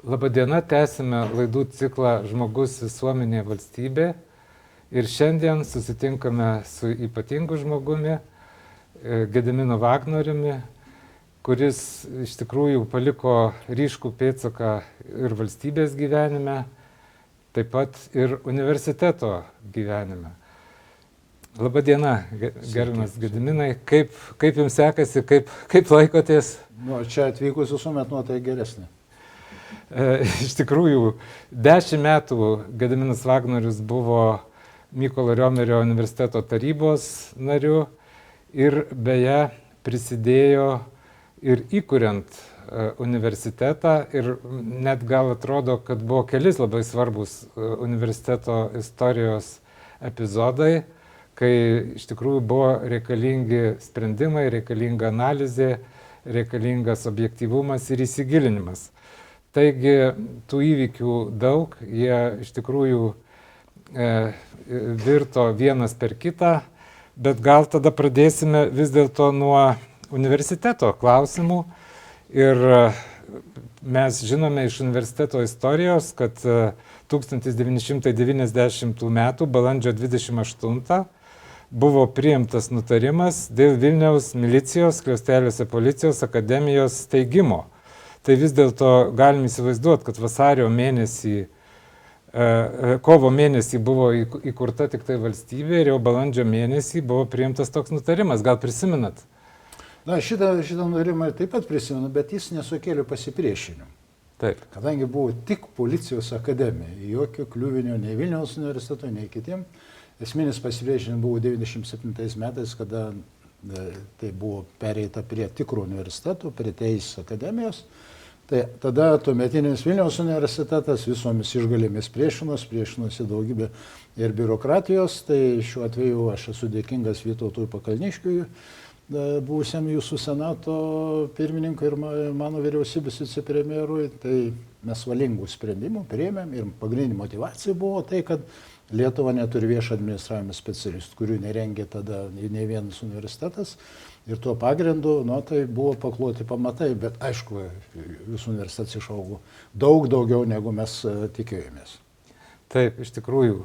Labadiena, tęsime laidų ciklą Žmogus, visuomenė, valstybė. Ir šiandien susitinkame su ypatingu žmogumi, Gediminu Vagnoriumi, kuris iš tikrųjų paliko ryškų pėdsaką ir valstybės gyvenime, taip pat ir universiteto gyvenime. Labadiena, gerbiamas Gediminai. Kaip jums sekasi, kaip laikotės? Čia atvykus visuomet nuotaika geresnė. Iš tikrųjų, 10 metų Gediminas Vagnorius buvo Mykolo Riomerio universiteto tarybos nariu ir beje prisidėjo ir įkuriant universitetą ir net gal atrodo, kad buvo kelis labai svarbus universiteto istorijos epizodai, kai iš tikrųjų buvo reikalingi sprendimai, reikalinga analizė, reikalingas objektyvumas ir įsigilinimas. Taigi tų įvykių daug, jie iš tikrųjų virto vienas per kitą, bet gal tada pradėsime vis dėlto nuo universiteto klausimų. Ir mes žinome iš universiteto istorijos, kad 1990 m. balandžio 28 buvo priimtas nutarimas dėl Vilniaus milicijos, Skliausteliuose policijos akademijos steigimo. Tai vis dėlto galim įsivaizduoti, kad kovo mėnesį buvo įkurta tik tai valstybė ir jau balandžio mėnesį buvo priimtas toks nutarimas. Gal prisimenat? Na, šitą nutarimą taip pat prisimenu, bet jis nesukėlė pasipriešinimą. Taip. Kadangi buvo tik policijos akademija, jokio kliuvinio nei Vilniaus universiteto, nei kitiem. Esminis pasipriešinimas buvo 1997 metais, kada tai buvo pereita prie tikro universiteto, prie teisės akademijos. Tai tada tuometinis Vilniaus universitetas visomis išgalėmis priešinosi daugybė ir biurokratijos. Tai šiuo atveju aš esu dėkingas Vytautui Pakalniškiui, buvusiam jūsų senato pirmininkui ir mano vyriausybės vicepremjerui. Tai mes valingų sprendimų priėmėm ir pagrindinė motyvacija buvo tai, kad Lietuva neturi viešo administravimo specialistų, kurių nerengė tada nei vienas universitetas. Ir tuo pagrindu, tai buvo pakloti pamatai, bet aišku, jūsų universitetas išaugo daug daugiau, negu mes tikėjomės. Taip, iš tikrųjų.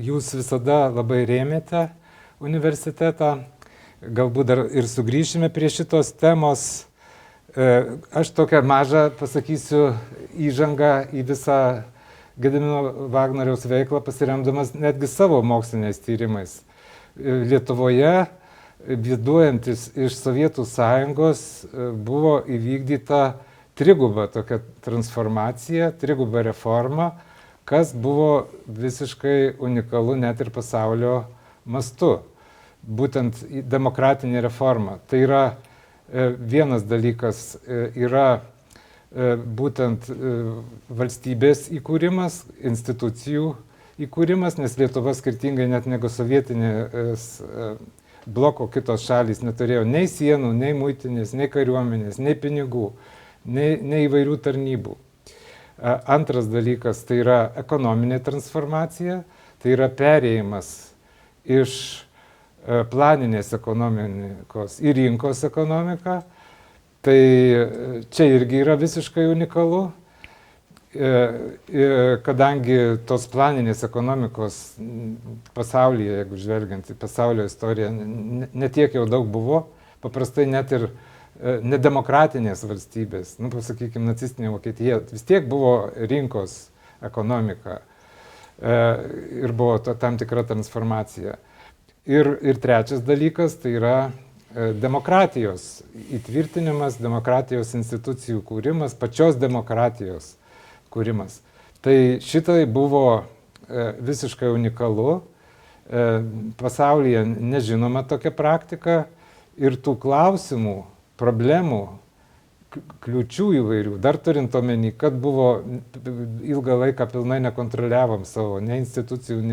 Jūs visada labai rėmėte universitetą, galbūt dar ir sugrįšime prie šitos temos. Aš tokią mažą pasakysiu įžangą į visą Gedimino Vagnoriaus veiklą, pasiremdamas netgi savo moksliniais tyrimais. Lietuvoje, viduojantis iš Sovietų Sąjungos, buvo įvykdyta triguba tokia transformacija, triguba reforma, kas buvo visiškai unikalu net ir pasaulio mastu. Būtent demokratinė reforma. Tai yra vienas dalykas, yra būtent valstybės įkūrimas, institucijų įkūrimas, nes Lietuva skirtingai net negu sovietinės bloko kitos šalys neturėjo nei sienų, nei muitinės, nei kariuomenės, nei pinigų, nei įvairių tarnybų. Antras dalykas tai yra ekonominė transformacija, tai yra perėjimas iš planinės ekonomikos į rinkos ekonomiką. Tai čia irgi yra visiškai unikalu, kadangi tos planinės ekonomikos pasaulyje, jeigu žvelgiant į pasaulio istoriją, netiek jau daug buvo, paprastai net ir nedemokratinės valstybės, pasakykime, nacistinė Vokietija, vis tiek buvo rinkos ekonomika ir buvo tam tikra transformacija. Ir trečias dalykas tai yra demokratijos įtvirtinimas, demokratijos institucijų kūrimas, pačios demokratijos kūrimas. Tai šitai buvo visiškai unikalu, pasaulyje nežinoma tokia praktika ir tų klausimų, problemų, kliūčių įvairių, dar turint omeny, kad buvo ilgą laiką pilnai nekontroliavom savo nei institucijų,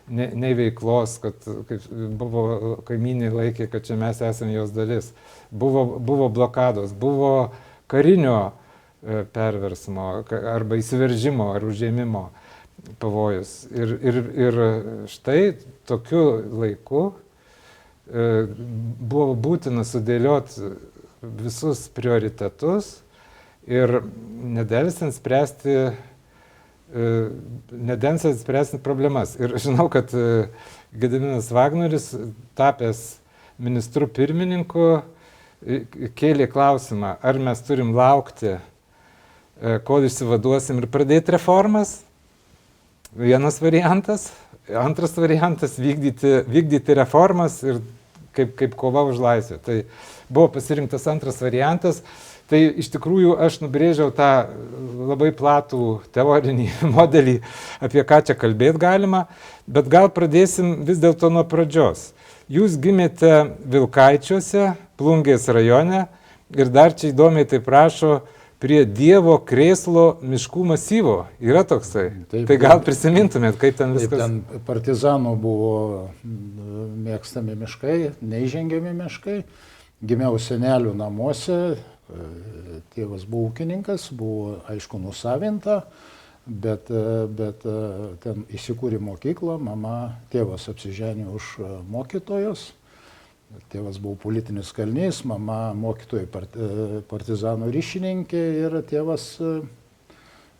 nei veiklos, kad kaip buvo kaimynai laikė, kad čia mes esame jos dalis. Buvo blokados, buvo karinio perversmo arba įsiveržimo ar užėmimo pavojus. Ir štai tokiu laiku buvo būtina sudėlioti visus prioritetus ir nedelsiant spręsti problemas. Ir žinau, kad Gediminas Vagnorius, tapęs ministru pirmininku, kėlė klausimą, ar mes turim laukti, kol išsivaduosim ir pradėti reformas. Vienas variantas. Antras variantas - vykdyti reformas ir kaip kova už laisvę. Tai buvo pasirinktas antras variantas. Tai iš tikrųjų aš nubrėžiau tą labai platų teorinį modelį, apie ką čia kalbėti galima, bet gal pradėsim vis dėlto nuo pradžios. Jūs gimėte Vilkaičiuose, Plungės rajone ir dar čia įdomiai taip rašo, prie Dievo krėslo miškų masyvo. Yra toksai. Taip, tai gal prisimintumėt, kaip ten viskas. Ten partizanų buvo mėgstami miškai, neįžengiami miškai. Gimiau senelių namuose, tėvas buvo ūkininkas, buvo aišku nusavinta, bet ten įsikūrė mokykla, tėvas apsiženė už mokytojos. Tėvas buvo politinis kalinys, mama mokytojai partizanų ryšininkė ir tėvas,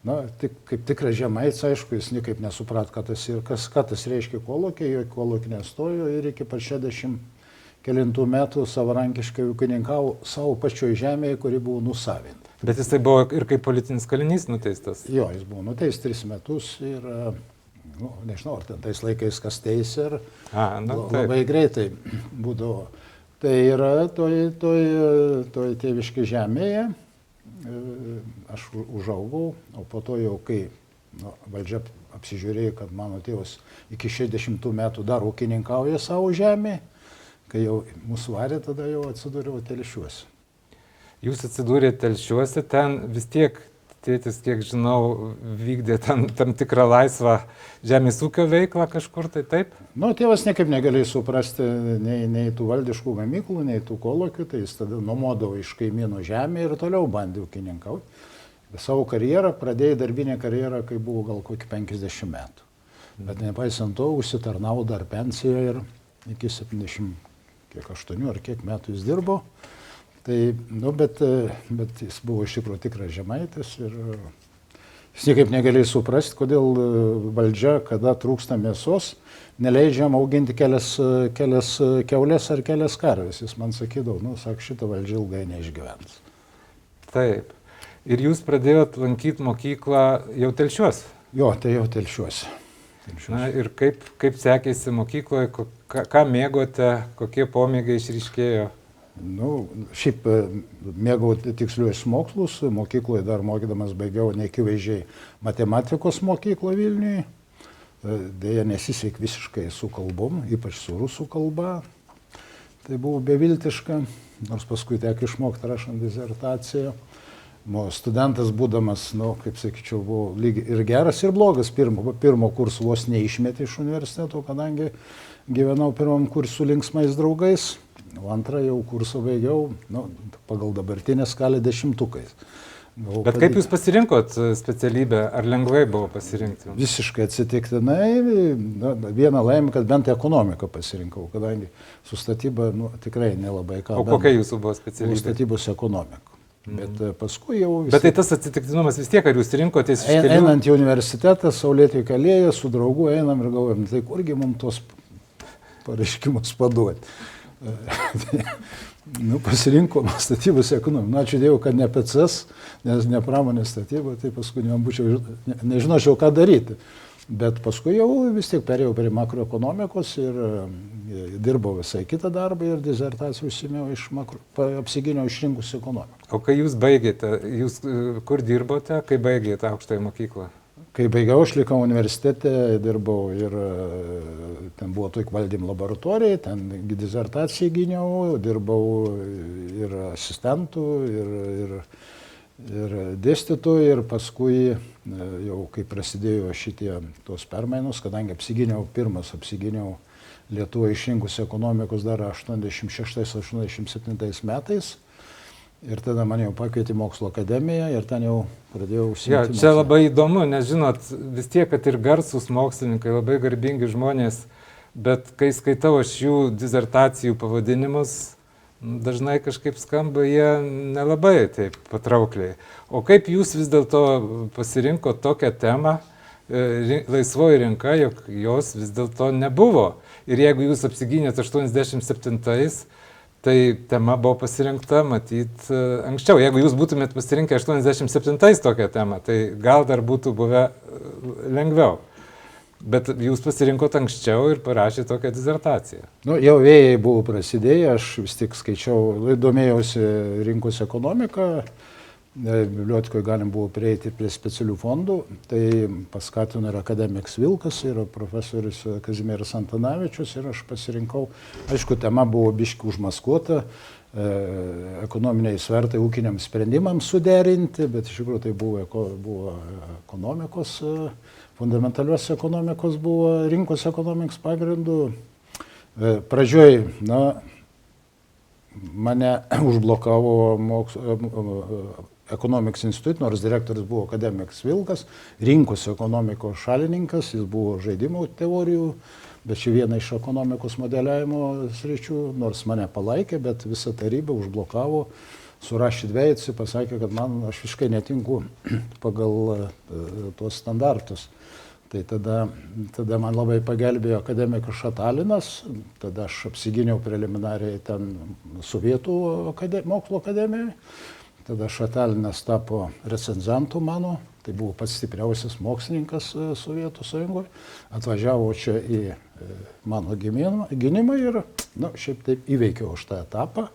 kaip tikras žemaitis, aišku, jis niekaip nesuprat, ką tas reiškia kolūkiai, jo kolūkiai nestojo ir iki pat 60 kelintų metų savarankiškai ūkininkavo savo pačioje žemėje, kuri buvo nusavinta. Bet jisai buvo ir kaip politinis kalinys nuteistas? Jo, jis buvo nuteistas 3 metus ir nežinau, ar ten tais laikais kas teisė ir labai greitai būdavo. Tai yra toj tėviškai žemėje, aš užaugau, o po to jau kai valdžia apsižiūrėjo, kad mano tėvas iki 60 metų dar ūkininkauja savo žemėje, kai jau mūsų varė, tada jau atsidūriau Telšiuose. Jūs atsidūrėte Telšiuose, ten vis tiek tėtis, kiek žinau, vykdė tam tikrą laisvą žemės ūkio veiklą kažkur, tai taip? Tėvas niekaip negalėjo suprasti nei tų valdiškų gamyklų, nei tų kolūkių, tai jis tada nuomodavo iš kaimynų žemę ir toliau bandė ūkininkauti. Savo karjerą, pradėjo darbinę karjerą, kai buvo gal kokį 50 metų. Bet nepaisant to, užsitarnavo dar pensiją ir iki 78 ar kiek metų jis dirbo. Tai, bet jis buvo iš tikrųjų tikras žemaitis ir jis niekaip negalėjo suprasti, kodėl valdžia, kada trūksta mėsos, neleidžiam auginti kelias kiaulės ar kelias karves. Jis man sakydavo, šitą valdžią ilgai neišgyvens. Taip. Ir jūs pradėjot lankyti mokyklą jau Telšiuose? Jo, tai jau Telšiuose. Na ir kaip sekėsi mokykloje, ką mėgote, kokie pomėgiai išryškėjo? Šiaip mėgau tiksliuosius mokslus, mokykloje dar mokydamas baigiau neakivaizdžiai matematikos mokyklą Vilniuje. Deja, nesisekė visiškai su kalbom, ypač su rusų kalba. Tai buvo beviltiška, nors paskui teko išmokti rašant disertaciją. Studentas būdamas, kaip sakyčiau, buvo ir geras, ir blogas. Pirmo kurso vos neišmetė iš universiteto, kadangi gyvenau pirmam kursu linksmais draugais. O antrą jau kursą baigiau, pagal dabartinę skalę 10-ukais. Bet kaip jūs pasirinkot specialybę, ar lengvai buvo pasirinkti? Visiškai atsitiktinai, vieną laimę, kad bent ekonomiką pasirinkau, kadangi su statyba tikrai nelabai ką. O kokia jūsų buvo specialybė? Statybos ekonomika. Bet paskui jau... Bet tai tas atsitiktinumas vis tiek, ar jūs rinkotės iš kelių? Einant į universitetą, saulėtoj kalėje, su draugu einam ir galvojam, tai kurgi mums tos pareiškimus paduoti. Pasirinkom statybos ekonomiką. Ačiū Dievui, kad ne PCS, nes ne pramonės statyba, tai paskui nežinočiau, ką daryti. Bet paskui jau vis tiek perėjau prie makroekonomikos ir dirbau visai kitą darbą ir disertaciją užsiėmiau apsigyniau išrinkus ekonomiką. O kai jūs baigėte, jūs kur dirbote, kai baigėte aukštąją mokyklą? Kai baigiau, aš likau universitete, dirbau ir ten buvo tokia valdymo laboratorija, ten disertaciją gyniau, dirbau ir asistentų, ir dėstytojų, ir paskui jau kai prasidėjo tos permainos, kadangi pirmas apsigyniau Lietuvoje išrinkus ekonomikos dar 86-87 metais. Ir tada mane jau pakvietė mokslo akademiją ir ten jau pradėjau užsiimti. Čia labai įdomu, nes žinot, vis tiek, kad ir garsūs mokslininkai, labai garbingi žmonės, bet kai skaitau aš jų disertacijų pavadinimus, dažnai kažkaip skamba jie nelabai taip patraukliai. O kaip jūs vis dėlto pasirinko tokią temą, laisvoji rinka, jog jos vis dėlto nebuvo. Ir jeigu jūs apsigynėt 87-ais, tai tema buvo pasirinkta, matyt, anksčiau. Jeigu jūs būtumėt pasirinkę 87-ais tokią temą, tai gal dar būtų buvę lengviau. Bet jūs pasirinkot anksčiau ir parašėte tokią disertaciją. Nu, jau vėjai buvo prasidėję, aš vis tik skaičiau, domėjausi rinkos ekonomiką, bibliotekoje galim buvo prieiti prie specialių fondų, tai paskatino ir akademikas Vilkas, ir profesorius Kazimieras Antanavičius, ir aš pasirinkau, aišku, tema buvo biški užmaskuota, ekonominiai svertai ūkiniams sprendimams suderinti, bet iš tikrųjų tai buvo ekonomikos, fundamentalios ekonomikos buvo rinkos ekonomikos pagrindų. Pradžioj, mane užblokavo ekonomikos institutui, nors direktorius buvo akademikas Vilkas, rinkos ekonomikos šalininkas, jis buvo žaidimų teorijų, bet čia viena iš ekonomikos modeliavimo sričių, nors mane palaikė, bet visa taryba užblokavo, surašė dvejasi, pasakė, kad aš visiškai netinku pagal tuos standartus. Tai tada man labai pagelbėjo akademikas Šatalinas, tada aš apsigyniau preliminariai ten Sovietų mokslo akademijoje, tada Šatalinas tapo recenzentu mano, tai buvo pats stipriausias mokslininkas Sovietų sąjungoje, atvažiavo čia į mano gynimą ir, šiaip taip įveikiau aš tą etapą.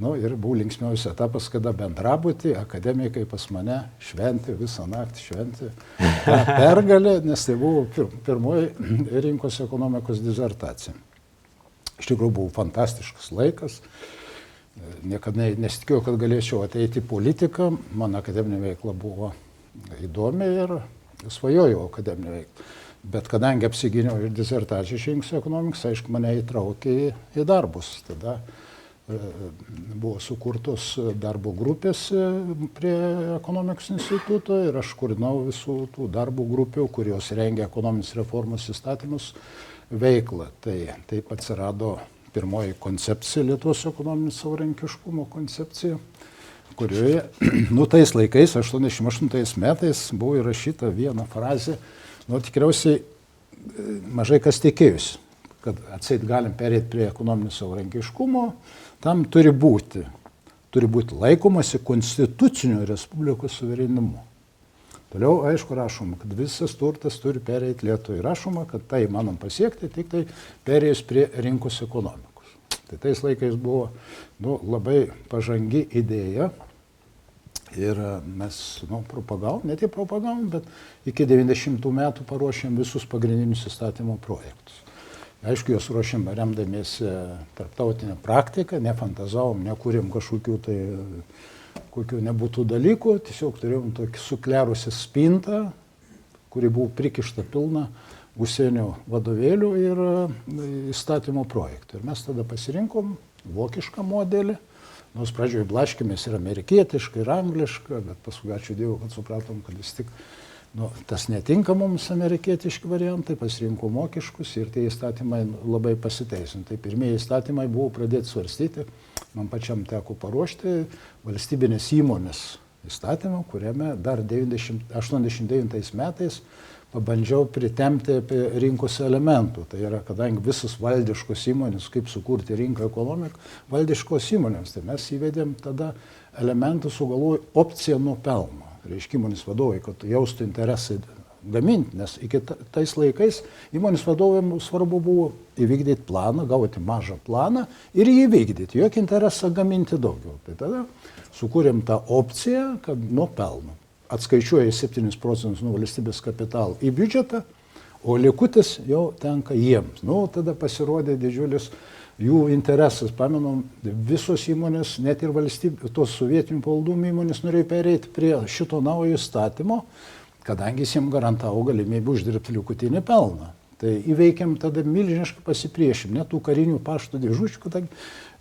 Ir buvo linksmiausias etapas, kada bendrabutį akademikai pas mane šventė, visą naktį šventė tą pergalę, nes tai buvo pirmoji rinkos ekonomikos disertacija. Iš tikrųjų buvo fantastiškas laikas, niekada nesitikėjau, kad galėčiau ateiti į politiką, mano akademinė veikla buvo įdomi ir svajojau akademinę veiklą. Bet kadangi apsigyniau ir disertaciją iš rinkos ekonomikos, aišku, mane įtraukė į darbus. Tada buvo sukurtos darbo grupės prie ekonomikos instituto ir aš koordinau visų tų darbo grupių, kurios rengia ekonominės reformos įstatymus veiklą. Tai taip atsirado pirmoji koncepcija, Lietuvos ekonominis savarankiškumo koncepcija, kurioje, tais laikais, 88 metais, buvo įrašyta viena frazė, tikriausiai mažai kas tikėjusi, kad atseit galim perėti prie ekonominio savarankiškumo, tam turi būti laikomasi konstitucinio Respublikos suverenumu. Toliau, aišku, rašoma, kad visas turtas turi pereiti Lietuvai. Rašoma, kad tai manom pasiekti tik tai perėjus prie rinkos ekonomikos. Tai tais laikais buvo labai pažangi idėja ir mes propagavom, ne tik propagavom, bet iki 90 metų paruošėm visus pagrindinius įstatymo projektus. Aišku, juos ruošėm remdamiesi tarptautinę praktiką, nefantazavom, nekūrėm kokių nebūtų dalykų, tiesiog turėjom tokį suklerusią spintą, kuri buvo prikišta pilna užsienio vadovėlių ir įstatymo projektų. Ir mes tada pasirinkom vokišką modelį, nors pradžioje blaškėmės ir amerikietišką, ir anglišką, bet paskui ačiū Dievui, kad supratom, kad vis tik tas netinka mums amerikietiški variantai, pasirinkom vokiškus ir tie įstatymai labai pasiteisino. Tai pirmieji įstatymai buvo pradėti svarstyti, man pačiam teko paruošti valstybinės įmonės įstatymą, kuriame dar 89 metais pabandžiau pritemti apie rinkos elementų. Tai yra, kadangi visos valdiškos įmonės, kaip sukurti rinką ekonomiką, valdiškos įmonės, tai mes įvedėm tada elementų sugalvoju opciją nuo pelno. Reiškia įmonės vadovai, kad jaustų interesai gaminti, nes iki tais laikais įmonės vadovams svarbu buvo įvykdyti planą, gauti mažą planą ir jį vykdyti, jokį interesą gaminti daugiau. Tai tada sukūrėm tą opciją, kad nuo pelno atskaičiuoja 7% nuo valstybės kapitalo į biudžetą, o likutis jau tenka jiems. Tada pasirodė didžiulis jų interesas, pamenom, visos įmonės, net ir tos sovietinių pavaldumų įmonės norėjo pereiti prie šito naujo įstatymo, kadangi jis jiems garantavo galimybę uždirbti likutinį pelną. Tai įveikėm tada milžinišką pasipriešinimą, net tų karinių pašto dėžučių, kadangi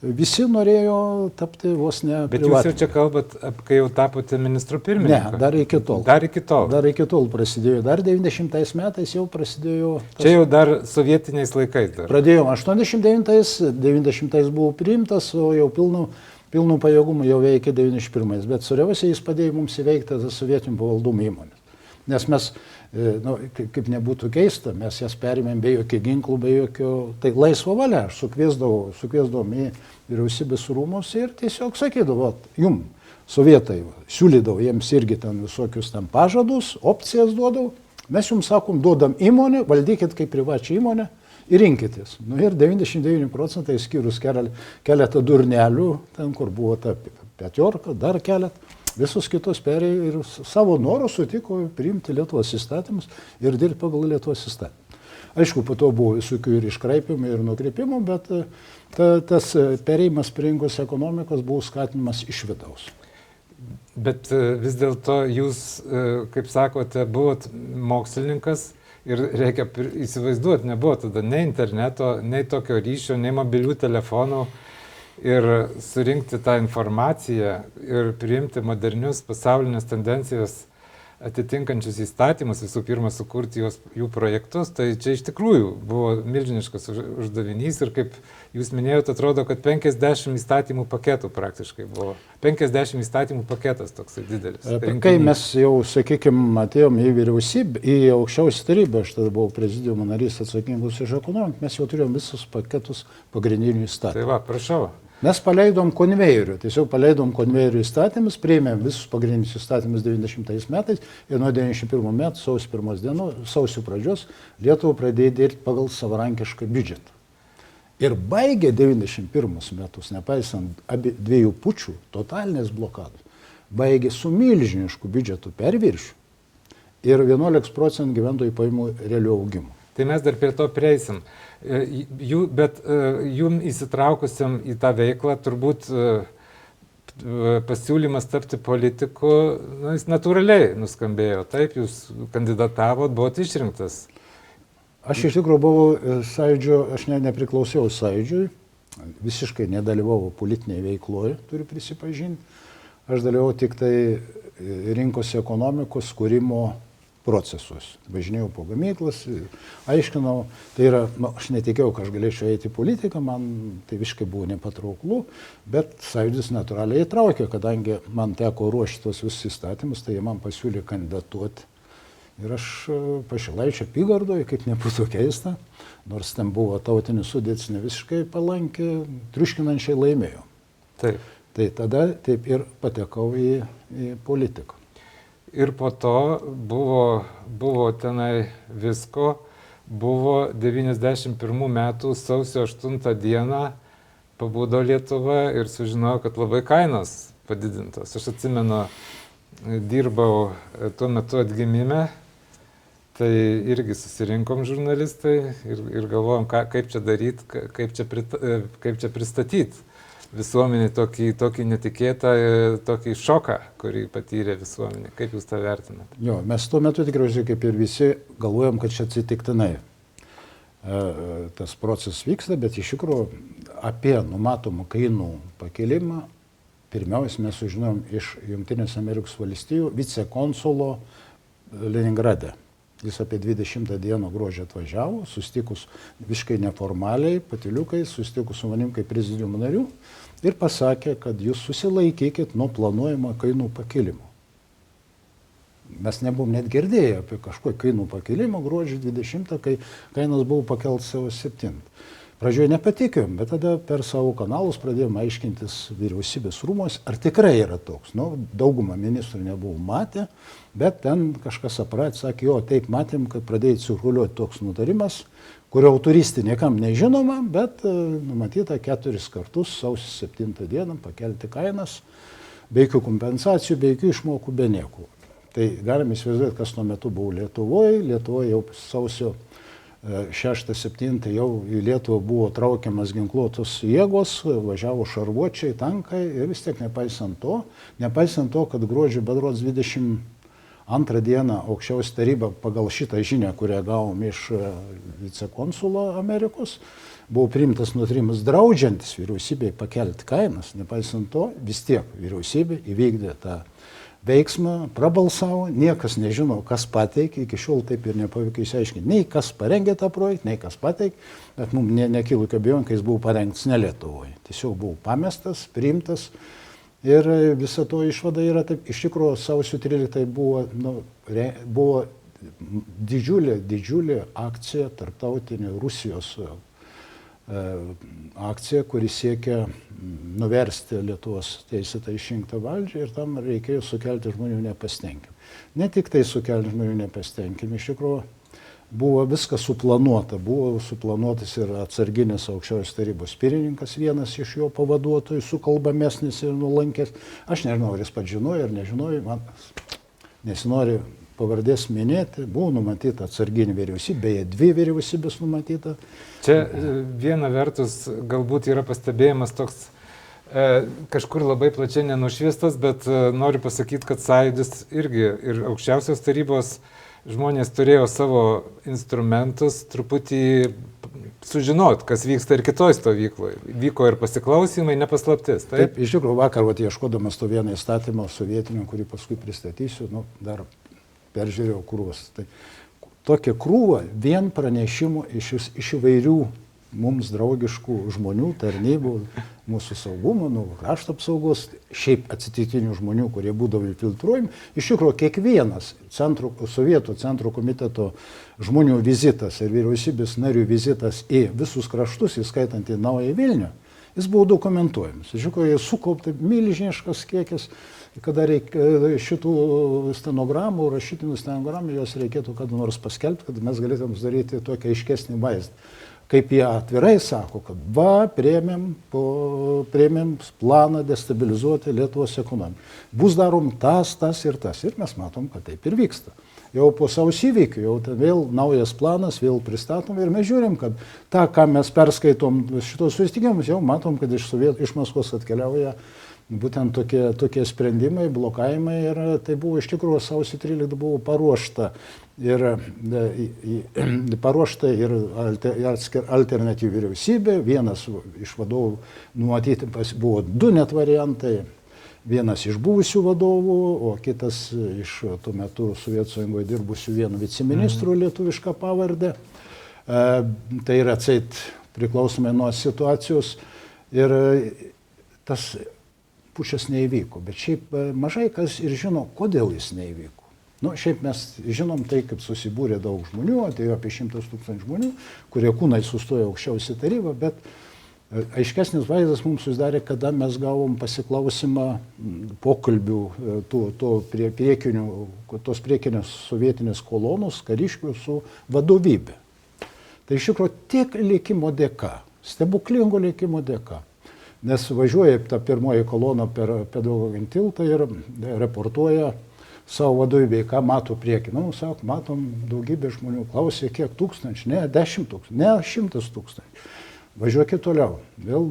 visi norėjo tapti vos ne Bet jūs jau privatiniu. čia kalbat, kai jau tapote ministru Ne, pirmininku. dar iki tol. Dar iki tol. Dar iki tol prasidėjo. Dar 90 metais jau prasidėjo. Čia jau dar sovietiniais laikais. Dar. Pradėjom 89-ais, 90-ais buvo priimtas, o jau pilnų pajėgumų jau veikia 91-ais. Bet svarbiausia, jis padėjo mums įveikti tas sovietinių pavaldumų įmonės. Nes mes, kaip nebūtų keista, mes jas perėmėm be jokių ginklų, be jokio, tai laisvo valia. Aš sukviesdavom į vyriausybės rūmus ir tiesiog sakydavau, jum, sovietai, siūlydavau jiems irgi ten visokius ten pažadus, opcijas duodavau. Mes jums sakom, duodam įmonę, valdykit kaip privačią įmonę ir rinkitės. Nu ir 99% skyrus keletą durnelių, ten kur buvo ta petiorka, dar keletą. Visus kitus perėjo ir savo norų sutiko priimti Lietuvos įstatymus ir dirbti pagal Lietuvos įstatymą. Aišku, po to buvo visokių ir iškraipimų, ir nukreipimų, bet tas perėjimas prie rinkos ekonomikos buvo skatinimas iš vidaus. Bet vis dėlto jūs, kaip sakote, buvot mokslininkas ir reikia įsivaizduoti, nebuvo tada nei interneto, nei tokio ryšio, nei mobilių telefonų. Ir surinkti tą informaciją ir priimti modernius pasaulinės tendencijas atitinkančius įstatymus, visų pirma sukurti jų projektus, tai čia iš tikrųjų buvo milžiniškas uždavinys ir kaip jūs minėjote, atrodo, kad 50 įstatymų paketų praktiškai buvo. 50 įstatymų paketas toksai didelis. Kai mes jau, sakykime, atėjom į vyriausybę, į aukščiausią tarybą, aš tada buvau prezidiumo narys atsakingus už ekonomiką, mes jau turėjom visus paketus pagrindinių įstatymų. Tai va, prašau. Mes paleidom konvejerių, tiesiog paleidom konvejerių įstatymus, priėmėm visus pagrindinius įstatymus 90 metais ir nuo 91 metų sausio pradžios Lietuva pradėjo dirbti pagal savarankišką biudžetą. Ir baigė 91 metus, nepaisant dviejų pučių, totalinės blokados, baigė su milžinišku biudžetu perviršiu ir 11% gyventojų pajamų realių augimų. Tai mes dar prie to prieisim. Bet jum įsitraukusiam į tą veiklą turbūt pasiūlymas tapti politiku, jis natūraliai nuskambėjo. Taip, jūs kandidatavot, buvot išrinktas. Aš iš tikrųjų buvau sąjūdžio, aš nepriklausiau sąjūdžiui, visiškai nedalyvavau politinėje veikloje, turiu prisipažinti. Aš dalyvavau tik tai rinkos ekonomikos kūrimo procesus. Važinėjau po gamyklas, aiškinau, tai yra, aš netikėjau, kad aš galėčiau eiti į politiką, man tai visiškai buvo nepatrauklu, bet sąjūdis natūraliai įtraukė, kadangi man teko ruošti tos visus įstatymus, tai jie man pasiūlė kandidatuoti. Ir aš Pašilaičio apygardoje, kaip nebūtų keista, nors ten buvo tautinis sudėtis ne visiškai palankė, triuškinančiai laimėjau. Taip. Tai tada taip ir patekau į politiką. Ir po to buvo tenai visko, buvo 91 metų sausio 8 dieną pabudo Lietuva ir sužinojo, kad labai kainos padidintos. Aš atsimenu, dirbau tuo metu Atgimime, tai irgi susirinkom žurnalistai ir galvojom, kaip čia daryti, kaip čia pristatyti visuomenį tokį netikėtą, tokį šoką, kurį patyrė visuomenė. Kaip jūs tą vertinate? Jo, mes tuo metu tikriausiai kaip ir visi galvojom, kad čia atsitiktinai tas procesas vyksta, bet iš tikrųjų apie numatomą kainų pakelimą pirmiausia mes sužinojom iš Jungtinės Amerikos valstijų vicekonsulo Leningrade. Jis apie 20 dieną gruodžio atvažiavo, susitikus visiškai neformaliai, patyliukai, susitikus su manim kaip prezidiumo nariu ir pasakė, kad jūs susilaikykit nuo planuojamo kainų pakilimo. Mes nebuvom net girdėję apie kažkokį kainų pakilimą gruodžio 20, kai kainos buvo pakeltas savo 7. Pradžioje nepatikėjom, bet tada per savo kanalus pradėjome aiškintis vyriausybės rūmos, ar tikrai yra toks. Nu, daugumą ministrų nebuvo matę, bet ten kažkas apratė, sakė, jo, taip matėm, kad pradėjo cirkuliuoti toks nutarimas, kurio autoristė niekam nežinoma, bet numatyta 4 kartus sausio 7 dieną pakelti kainas, be jokių kompensacijų, be jokių išmokų, be nieko. Tai galime įsivaizduoti, kas tuo metu buvo Lietuvoje. Lietuvoje jau sausio 6-7 jau į Lietuvą buvo traukiamas ginkluotos jėgos, važiavo šarvuočiai, tankai ir vis tiek nepaisant to, kad gruodžio bedrods 22 Antrą dieną aukščiausia taryba pagal šitą žinią, kurią gavom iš vicekonsulo Amerikos, buvo priimtas nutrimas draudžiantis vyriausybei pakelti kainas. Nepaisant to, vis tiek vyriausybė įvykdė tą veiksmą, prabalsavo, niekas nežino, kas pateikė, iki šiol taip ir nepavyko išsiaiškinti, nei kas parengė tą projektą, nei kas pateikė, bet mums nekilo abejonių, kai jis buvo parengtas ne Lietuvoje. Tiesiog buvo pamestas, priimtas ir visa to išvada yra taip. Iš tikrųjų, sausio 13 buvo didžiulė akcija, tarptautinė Rusijos akcija, kuri siekia nuversti Lietuvos teisėtą išrinktą valdžią ir tam reikėjo sukelti žmonių nepasitenkinimą. Ne tik tai sukelti žmonių nepasitenkinimą, iš tikrųjų buvo viskas suplanuota, buvo suplanuotas ir atsarginis aukščiausios tarybos pirmininkas, vienas iš jo pavaduotojų, sukalbamesnis ir nulankęs. Aš nežinau, ar jis pats žinojo ar nežinojo, man nesinori pavardės minėti, buvo numatyta atsarginė vyriausybė, beje, 2 vyriausybės numatyta. Čia viena vertus galbūt yra pastebėjimas toks kažkur labai plačiai nenušviestas, bet noriu pasakyti, kad sąjūdis irgi ir aukščiausios tarybos žmonės turėjo savo instrumentus truputį sužinot, kas vyksta ir kitoj stovykloje. Vyko ir pasiklausymai, nepaslaptis. Taip, iš tikrųjų, vakar ieškodamas to vieną įstatymą sovietinio, kurį paskui pristatysiu, dar peržiūrėjau krūvas. Tai tokia krūva vien pranešimų iš įvairių mums draugiškų žmonių, tarnybų, mūsų saugumo, krašto apsaugos, šiaip atsitiktinių žmonių, kurie būdavo filtruojami. Iš tikrųjų, kiekvienas Sovietų centro komiteto žmonių vizitas ir vyriausybės narių vizitas į visus kraštus, įskaitant į Naująją Vilnių, jis buvo dokumentuojamas. Iš tikrųjų, sukaupta milžiniškas kiekis. Kada reikia šitų stenogramų, rašytinių stenogramų, jos reikėtų kada nors paskelbti, kad mes galėtume sudaryti tokį aiškesnį vaizdą. Kaip jie atvirai sako, kad priėmėm planą destabilizuoti Lietuvos ekonomiką. Bus darom tas ir tas. Ir mes matom, kad taip ir vyksta. Jau po sausio įvykių, jau vėl naujas planas, vėl pristatom ir mes žiūrim, kad tą, ką mes perskaitom šitos susitikimus, jau matom, kad iš Maskvos atkeliauja būtent tokie sprendimai, blokavimai ir tai buvo iš tikrųjų sausio 13 buvo paruošta ir alternatyvi vyriausybė, vienas iš vadovų numatyti buvo 2 net variantai, vienas iš buvusių vadovų, o kitas iš tuo metu Sovietų Sąjungoje dirbusių vienu viceministru lietuvišką pavardę. Tai yra atseit priklausomai nuo situacijos ir tas pučas neįvyko, bet šiaip mažai kas ir žino, kodėl jis neįvyko. Šiaip mes žinom tai, kaip susibūrė daug žmonių, atėjo apie 100 000 žmonių, kurie kūnai sustojo aukščiausią tarybą, bet aiškesnis vaizdas mums susidarė, kada mes gavom pasiklausimą pokalbių tos priekinės sovietinės kolonos kariškių su vadovybė. Tai iš tikrųjų tik likimo dėka, stebuklingo likimo dėka. Nes važiuoja ta pirmoji kolona per pedagoginį tiltą ir reportuoja savo vadovybėje, ką mato priekį. Sako, matom daugybę žmonių, klausė, kiek tūkstančių, ne 10 000, ne 100 000. Važiuokit toliau. Vėl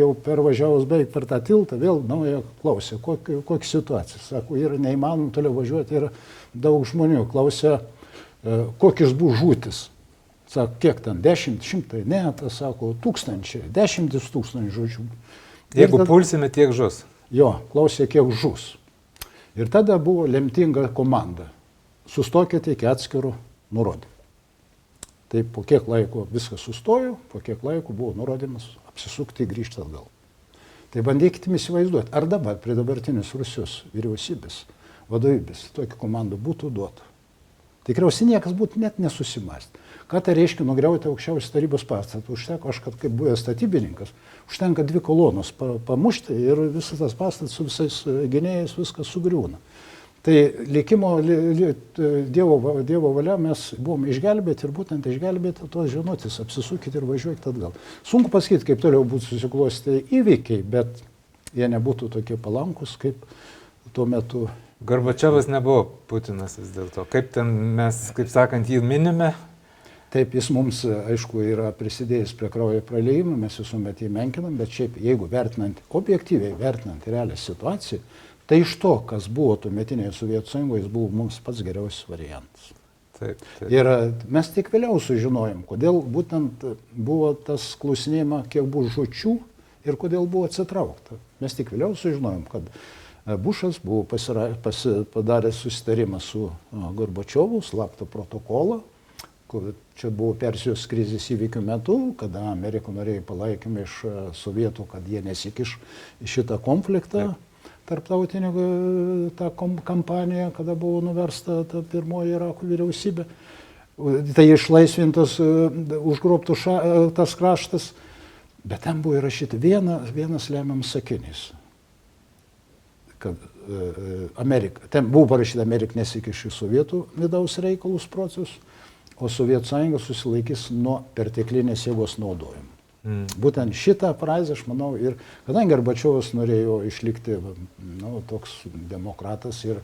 jau pervažiavus beveik per tą tiltą, vėl naują klausė, kokia situacija. Sako, yra neįmanoma toliau važiuoti, yra daug žmonių. Klausė, kokios bus žūtis. Sako, kiek ten, 10, 100, ne, tas sako, 1000, 10 000 žodžių. Jeigu pulsime, tiek žus. Jo, klausė, kiek žus. Ir tada buvo lemtinga komanda. Sustokite iki atskirų nurodymų. Tai po kiek laiko viskas sustojo, po kiek laiko buvo nurodymas apsisukti ir grįžti atgal. Tai bandykite įsivaizduoti, ar dabar prie dabartinės Rusijos vyriausybės vadovybės tokia komanda būtų duota. Tikriausiai niekas būtų net nesusimąstę. Ką tai reiškia nugriauti aukščiausios tarybos pastatą? Užteko, aš kaip buvęs statybininkas, užtenka 2 kolonos pamušti ir visas tas pastatas su visais gynėjais viskas sugriūna. Tai likimo Dievo valia mes buvom išgelbėti ir būtent išgelbėti tos žinutės, apsisukite ir važiuokite atgal. Sunku pasakyti, kaip toliau būtų susiklostę įvykiai, bet jie nebūtų tokie palankus, kaip tuo metu. Gorbačiovas nebuvo Putinas vis dėlto. Kaip ten mes, kaip sakant, jį minime? Taip, jis mums, aišku, yra prisidėjęs prie kraujo praliejimo, mes visuomet jį menkinam, bet šiaip, jeigu objektyviai vertinant realią situaciją, Tai iš to, kas buvo tuometinėje Sovietų Sąjungoje, jis buvo mums pats geriausias variantas. Taip, taip. Ir mes tik vėliau sužinojom, kodėl būtent buvo tas klausinėjama, kiek buvo žučių ir kodėl buvo atsitraukta. Mes tik vėliau sužinojom, kad Bušas buvo padaręs susitarimą su Gorbačiovu, slaptą protokolą, kur čia buvo Persijos krizės įvykių metu, kada Amerika norėjo palaikymą iš sovietų, kad jie nesikiš į šitą konfliktą. Tarptautinė ta kampanija, kada buvo nuversta ta pirmoji Irako vyriausybė. Tai išlaisvintas, užgrobtų tas kraštas. Bet ten buvo įrašyta vienas lemiamas sakinys. Kad Amerika, ten buvo parašyta, Amerika nesikiš į sovietų vidaus reikalus procesus, o Sovietų Sąjunga susilaikys nuo perteklinės jėgos naudojimo. Būtent šitą frazę, aš manau, ir kadangi Gorbačiovas norėjo išlikti toks demokratas ir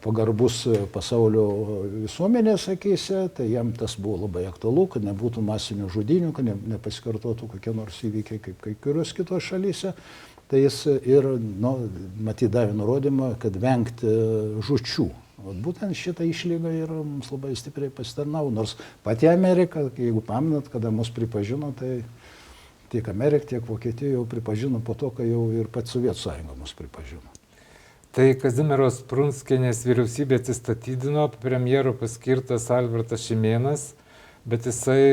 pagarbus pasaulio visuomenės akyse, tai jam tas buvo labai aktualu, kad nebūtų masinių žudynių, kad nepasikartotų kokie nors įvykiai kaip kai kurios kitos šalyse. Tai jis ir, matyt, davė nurodymą, kad vengti žučių. Būtent šitą išlygą ir mums labai stipriai pasitarnavo, nors pati Amerika, jeigu pamenat, kada mus pripažino, tai tiek Amerika, tiek Vokietija jau pripažino po to, kai jau ir pati Sovietų Sąjunga mus pripažino. Tai Kazimieros Prunskienės vyriausybė atsistatydino, premjeru paskirtas Albertas Šimėnas, bet jisai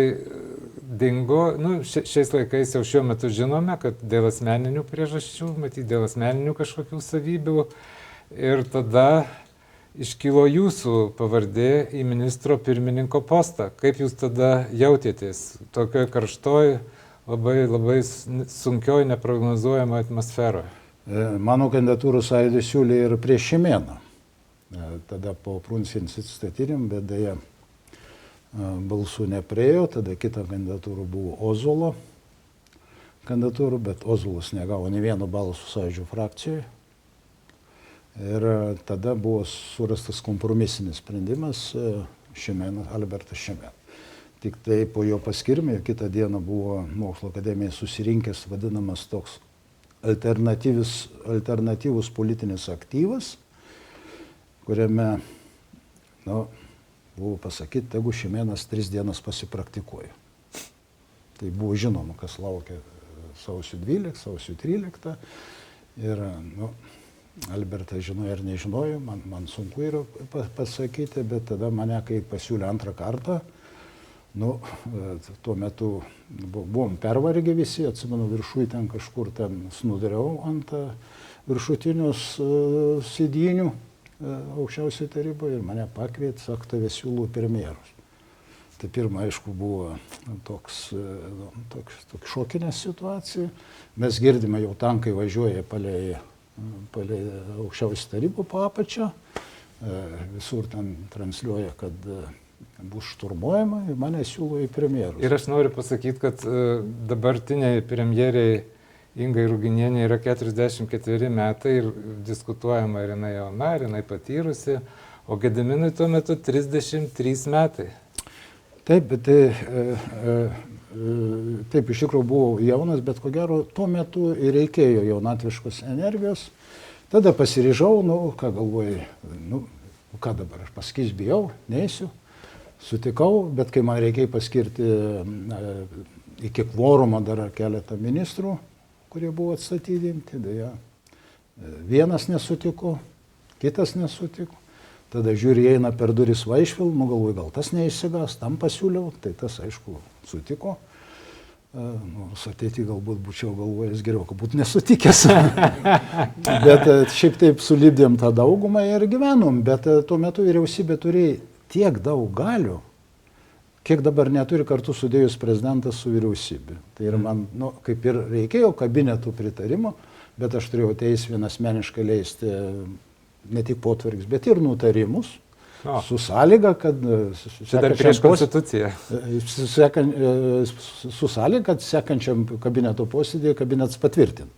dingo. Šiais laikais jau šiuo metu žinome, kad dėl asmeninių priežasčių, matyt, dėl asmeninių kažkokių savybių. Ir tada iškilo jūsų pavardė į ministro pirmininko postą. Kaip jūs tada jautėtės tokioj karštoj, labai sunkioj, neprognozuojamoj atmosferoje? Mano kandidatūrų sąjūdis siūlė ir prieš Šimėną. Tada po Prunskienės atsistatydinimo, bet deja balsų nepriejo, tada kita kandidatūra buvo Ozolo kandidatūra, bet Ozolas negavo nė vieno balsų sąjūdžio frakcijoje. Ir tada buvo surastas kompromisinis sprendimas Albertas Šimėnas. Tik tai po jo paskirimo, kitą dieną buvo Mokslo akademijoje susirinkęs vadinamas toks alternatyvus politinis aktyvas, kuriame buvo pasakyti, tegu Šimėnas 3 dienas pasipraktikuoja. Tai buvo žinoma, kas laukia sausio 12, sausio 13. Ir Albertas žinojo ar nežinojo, man sunku yra pasakyti, bet tada mane, kai pasiūlė antrą kartą, tuo metu buvom pervargę visi, atsimenu, viršui ten kažkur snudariau ant viršutinius sėdynių aukščiausioje taryboje ir mane pakvietė, sako, tave siūlau premjerus. Tai pirma, aišku, buvo toks šokinė situacija. Mes girdime, jau tankai važiuoja palei aukščiausią tarybą po apačią, visur ten transliuoja, kad bus šturmuojama ir mane siūlo į premjerus. Ir aš noriu pasakyti, kad dabartiniai premjeriai Ingai Ruginienė yra 44 metai ir diskutuojama, ar jinai jauna, ar jinai patyrusi, o Gediminui tuo metu 33 metai. Taip, bet taip iš tikrųjų buvau jaunas, bet ko gero tuo metu ir reikėjo jaunatviškos energijos. Tada pasiryžau, ką galvojai, ką dabar aš pasakysiu, bijau, neisiu. Sutikau, bet kai man reikėjo paskirti iki kvorumo dar keletą ministrų, kurie buvo atstatydinti, dėja, vienas nesutiko, kitas nesutiko. Tada žiūri, eina per duris Vaišvilų, galvoju, gal tas neįsigas, tam pasiūliau, tai tas, aišku, sutiko. Nors ateity galbūt būčiau galvojęs geriau, kad būtų nesutikęs. Bet šiaip taip sulipdėm tą daugumą ir gyvenom, bet tuo metu vyriausybė turėjo tiek daug galių, kiek dabar neturi kartu sudėjus prezidentas su vyriausybė. Tai ir man, kaip ir reikėjo kabinetų pritarimo, bet aš turėjau teisę vienasmeniškai leisti ne tik potvarkius, bet ir nutarimus, su sąlyga, kad dar prieš konstituciją. Su sąlyga, kad sekančiam kabineto posėdėje kabinetas patvirtintų.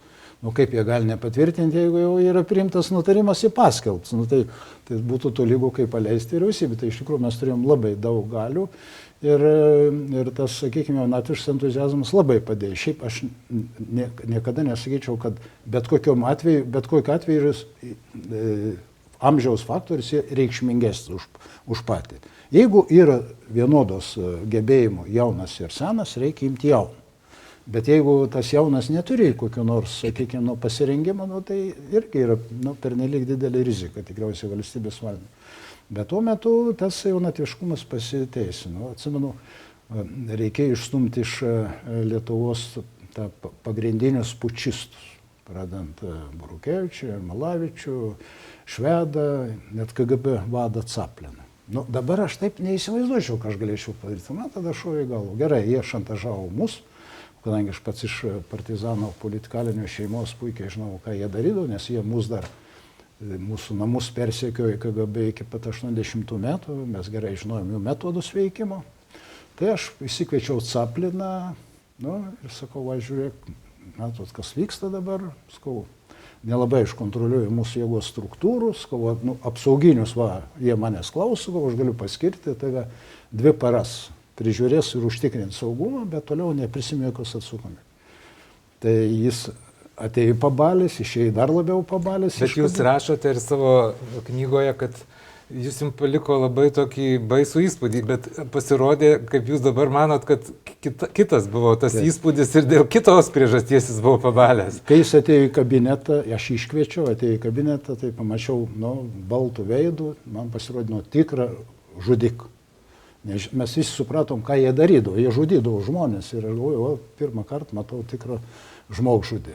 Nu kaip jie gali nepatvirtinti, jeigu jau yra priimtas nutarimas į paskelbs. Nu, tai būtų tolygu kaip paleisti vyriausybę. Tai iš tikrųjų mes turėjom labai daug galių ir tas, sakykime, jaunatviškas entuziazmas labai padėjo. Šiaip aš niekada nesakyčiau, kad bet kokiu atveju amžiaus faktorius reikšmingesnis už patį. Jeigu yra vienodos gebėjimų jaunas ir senas, reikia imti jauną. Bet jeigu tas jaunas neturi kokių nors, sakykime, pasirengimo, tai irgi yra pernelyg didelė rizika tikriausiai valstybės valdymui. Bet tuo metu tas jaunatviškumas pasiteisino. Atsimenu, reikėjo išstumti iš Lietuvos pagrindinius pučistus, pradant Burukevičių, Malavičių, Švedą, net KGB vadą Capliną. Dabar aš taip neįsivaizduočiau, ką aš galėčiau padaryti. Man tada šovė į galvą. Gerai, jie šantažavo mus, kadangi aš pats iš partizanų politkalinio šeimos puikiai žinau, ką jie darydavo, nes jie mūsų namus persekiojo KGB iki pat 80 metų, mes gerai žinojom jų metodus veikimo. Tai aš įsikviečiau Capliną, ir sakau, žiūrėk, matot, kas vyksta dabar, sakau, nelabai aš kontroliuoju mūsų jėgos struktūrų, sakau, apsauginius, jie manęs klauso, aš galiu paskirti tave 2 paras. Prižiūrės ir užtikrins saugumą, bet toliau neprisimė jokios atsakomybės. Tai jis atėjo pabalęs, išėjo dar labiau pabalęs. Bet jūs rašote ir savo knygoje, kad jūs jums paliko labai tokį baisų įspūdį, bet pasirodė, kaip jūs dabar manot, kad kitas buvo tas įspūdis ir dėl kitos priežasties jis buvo pabalęs. Kai jis atėjo į kabinetą, aš iškviečiau, atėjo į kabinetą, tai pamačiau baltų veidų, man pasirodė tikrą žudiką. Mes visi supratom, ką jie darydavo. Jie žudydavo žmonės ir aš galvoju, pirmą kartą matau tikrą žmogžudį.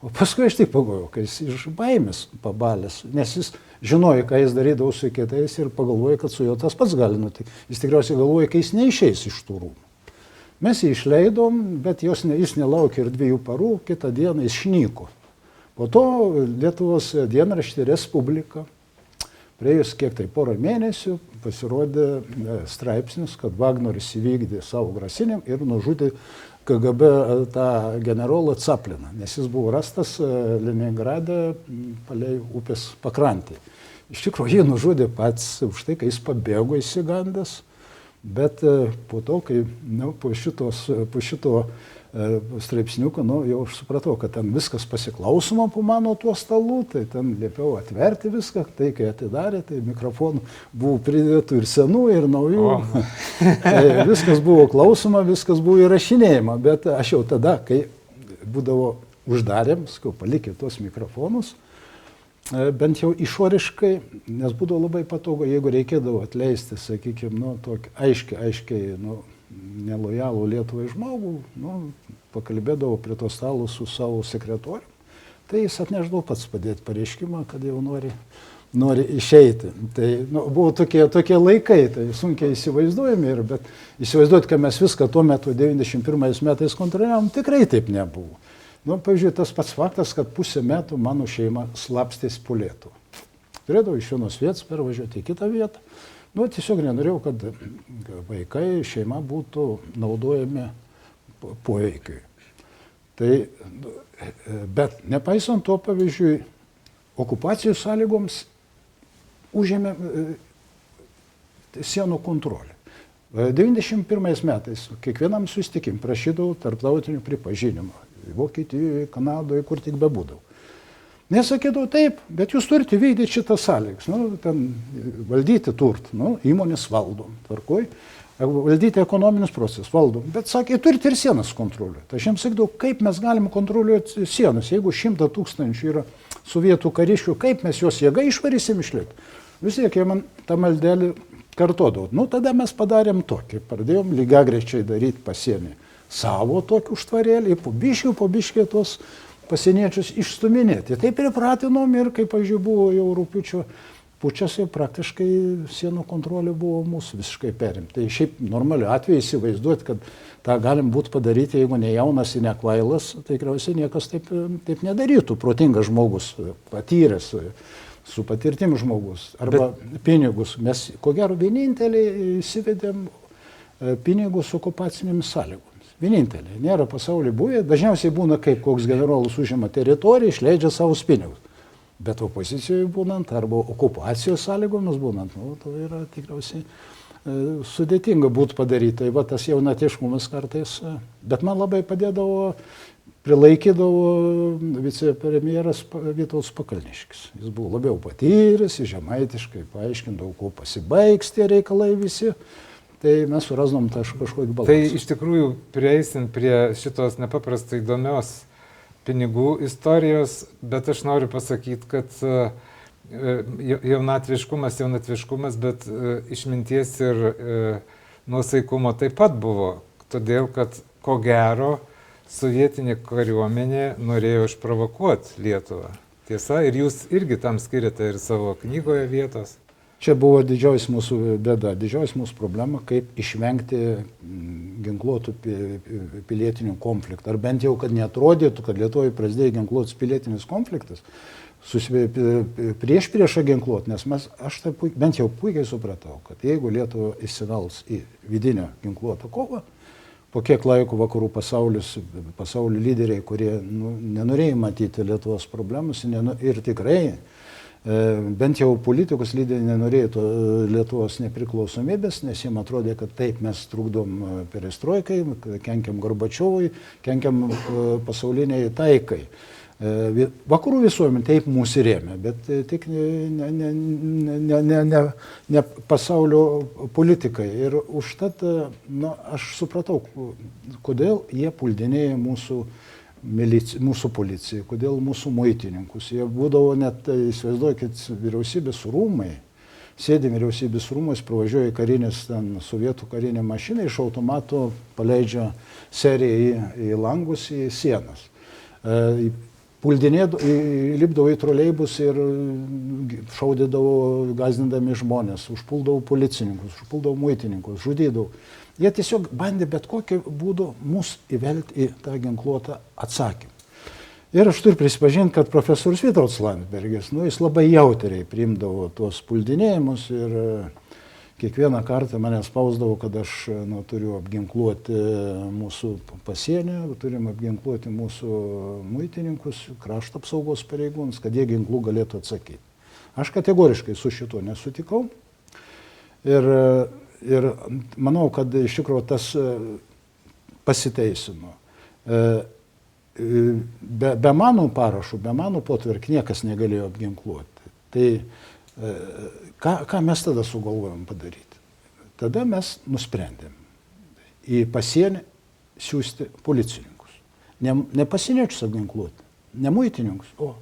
O paskui aš tik pagalvojau, kai jis iš baimės pabalęs, nes jis žinojo, ką jis darydavo su kitais ir pagalvojo, kad su juo tas pats gali nutikti. Jis tikriausiai galvoja, kai jis neišeis iš tų rūmų. Mes jį išleidom, bet jis nelaukė ir 2 parų, kitą dieną jis šnyko. Po to Lietuvos dienraštį Respublika, praėjus kiek tai porą mėnesių, pasirodė straipsnis, kad Vagneris įvykdė savo grasinimą ir nužudė KGB tą generolą Capliną, nes jis buvo rastas Leningrade palei upės pakrantį. Iš tikrųjų, jį nužudė pats už tai, kai jis pabėgo išsigandęs, bet po to, kai po šito straipsniuką, jau aš supratau, kad ten viskas pasiklausoma po mano tuo stalu, tai ten liepiau atverti viską, tai kai atidarė, tai mikrofonų buvo pridėtų ir senų, ir naujų. Tai viskas buvo klausoma, viskas buvo įrašinėjama, bet aš jau tada, kai būdavo uždarėm, palikė tuos mikrofonus, bent jau išoriškai, nes būdavo labai patogu, jeigu reikėdavo atleisti, sakykime, tokį aiškiai, nelojalų Lietuvai žmogų, pakalbėdavo prie to stalo su savo sekretorium, tai jis atneždavo pats padėti pareiškimą, kad jau nori išeiti. Tai buvo tokie laikai, tai sunkiai įsivaizduojami, bet įsivaizduoti, kad mes viską tuo metu 91 metais kontroliavom, tikrai taip nebuvo. Pavyzdžiui, tas pats faktas, kad pusę metų mano šeima slapstėsi po Lietuvą. Turėdavo iš vienos vietos pervažiuoti į kitą vietą. Tiesiog nenorėjau, kad vaikai, šeima būtų naudojami poveikiui. Bet nepaisant to, pavyzdžiui, okupacijos sąlygoms užėmė sienų kontrolę. 91 metais kiekvienam susitikimui prašydavau tarptautinių pripažinimo. Vokietijoje, Kanadoje, kur tik bebūdavau. Nesakydavau taip, bet jūs turite vykdyti šitas sąlygas. Ten valdyti turtą, įmonės valdom, tvarkoj, valdyti ekonominius procesus valdom. Bet sakė, turite ir sienas kontroliuoti. Aš jiems sakydavau, kaip mes galim kontroliuoti sienas, jeigu 100 000 yra sovietų kariškių, kaip mes juos jėga išvarysim iš Lietuvos. Vis tiek jie man tą maldelį kartodavo. Tada mes padarėm tokį, pradėjom lygiagrečiai daryti pasienį savo tokį užtvarėlį, po biškį tos pasieniečius išstuminėti. Taip pripratinom ir, kaip, pavyzdžiui, buvo jau rugpjūčio pučas, jau praktiškai sienų kontrolė buvo mūsų visiškai perimta. Tai šiaip normaliu atveju įsivaizduoti, kad tą galim būti padaryti, jeigu ne jaunas ir ne kvailas, tai tikriausiai niekas taip nedarytų. Protingas žmogus, patyręs, su patirtim žmogus, arba pinigus. Mes, ko gero, vieninteliai įsivedėm pinigus okupacinėmis sąlygomis. Vieninteliai. Nėra pasaulyje buvę. Dažniausiai būna, kaip koks generolas užima teritoriją, išleidžia savo pinigus. Bet opozicijoje būnant arba okupacijos sąlygomis būnant, tai yra tikriausiai sudėtinga būtų padaryti. Tai va tas jaunatiškumas kartais, bet man labai padėdavo, prilaikydavo vicepremjeras Vytautas Pakalniškis. Jis buvo labiau patyręs, žemaitiškai paaiškindavo, kuo pasibaigs tie reikalai visi. Tai mes surasdom kažkokį balansą. Tai iš tikrųjų prieisim prie šitos nepaprastai įdomios pinigų istorijos, bet aš noriu pasakyti, kad jaunatviškumas, bet išminties ir nuosaikumo taip pat buvo. Todėl, kad ko gero sovietinė kariuomenė norėjo išprovokuoti Lietuvą. Tiesa, ir jūs irgi tam skiriate ir savo knygoje vietos. Čia buvo didžiausia mūsų bėda, didžiausia mūsų problema, kaip išvengti ginkluotų pilietinių konfliktų. Ar bent jau, kad neatrodytų, kad Lietuvoje prasidėjo ginkluotas pilietinis konfliktas, prieš ginkluot, nes aš tai bent jau puikiai supratau, kad jeigu Lietuva įsivels į vidinę ginkluotą kovą, po kiek laiko vakarų pasaulio lyderiai, kurie nenorėjo matyti Lietuvos problemus ir tikrai bent jau politikus lyderiai nenorėjo Lietuvos nepriklausomybės, nes jiems atrodė, kad taip mes trukdom perestroikai, kenkiam Gorbačiovui, kenkiam pasauliniai taikai. Vakarų visuomenė taip mūsų rėmė, bet tik ne pasaulio politikai. Ir užtat aš supratau, kodėl jie puldinėja mūsų policiją, kodėl mūsų muitininkus. Jie būdavo net, įsivaizduokit, vyriausybės rūmai, sėdi vyriausybės rūmais, pravažiuoja karinės, sovietų karinė mašina, iš automato paleidžia seriją į langus, į sienas. Lipdavo į troleibus ir šaudydavo, gazdindami žmonės, užpuldavo policininkus, užpuldavo muitininkus, žudydavo. Jie tiesiog bandė bet kokiu būdu mus įvelti į tą ginkluotą atsakymą. Ir aš turiu prisipažinti, kad profesorius Vytautas Landsbergis, jis labai jautriai priimdavo tuos puldinėjimus ir kiekvieną kartą mane spausdavo, kad aš turiu apginkluoti mūsų pasienį, turim apginkluoti mūsų muitininkus, krašto apsaugos pareigūnus, kad jie ginklų galėtų atsakyti. Aš kategoriškai su šituo nesutikau ir manau, kad iš tikrųjų tas pasiteisino. Be mano parašų, be mano potvarkų niekas negalėjo apginkluoti. Tai ką mes tada sugalvojom padaryti? Tada mes nusprendėm į pasienį siūsti policininkus. Ne pasieniečius apginkluoti, ne muitininkus, o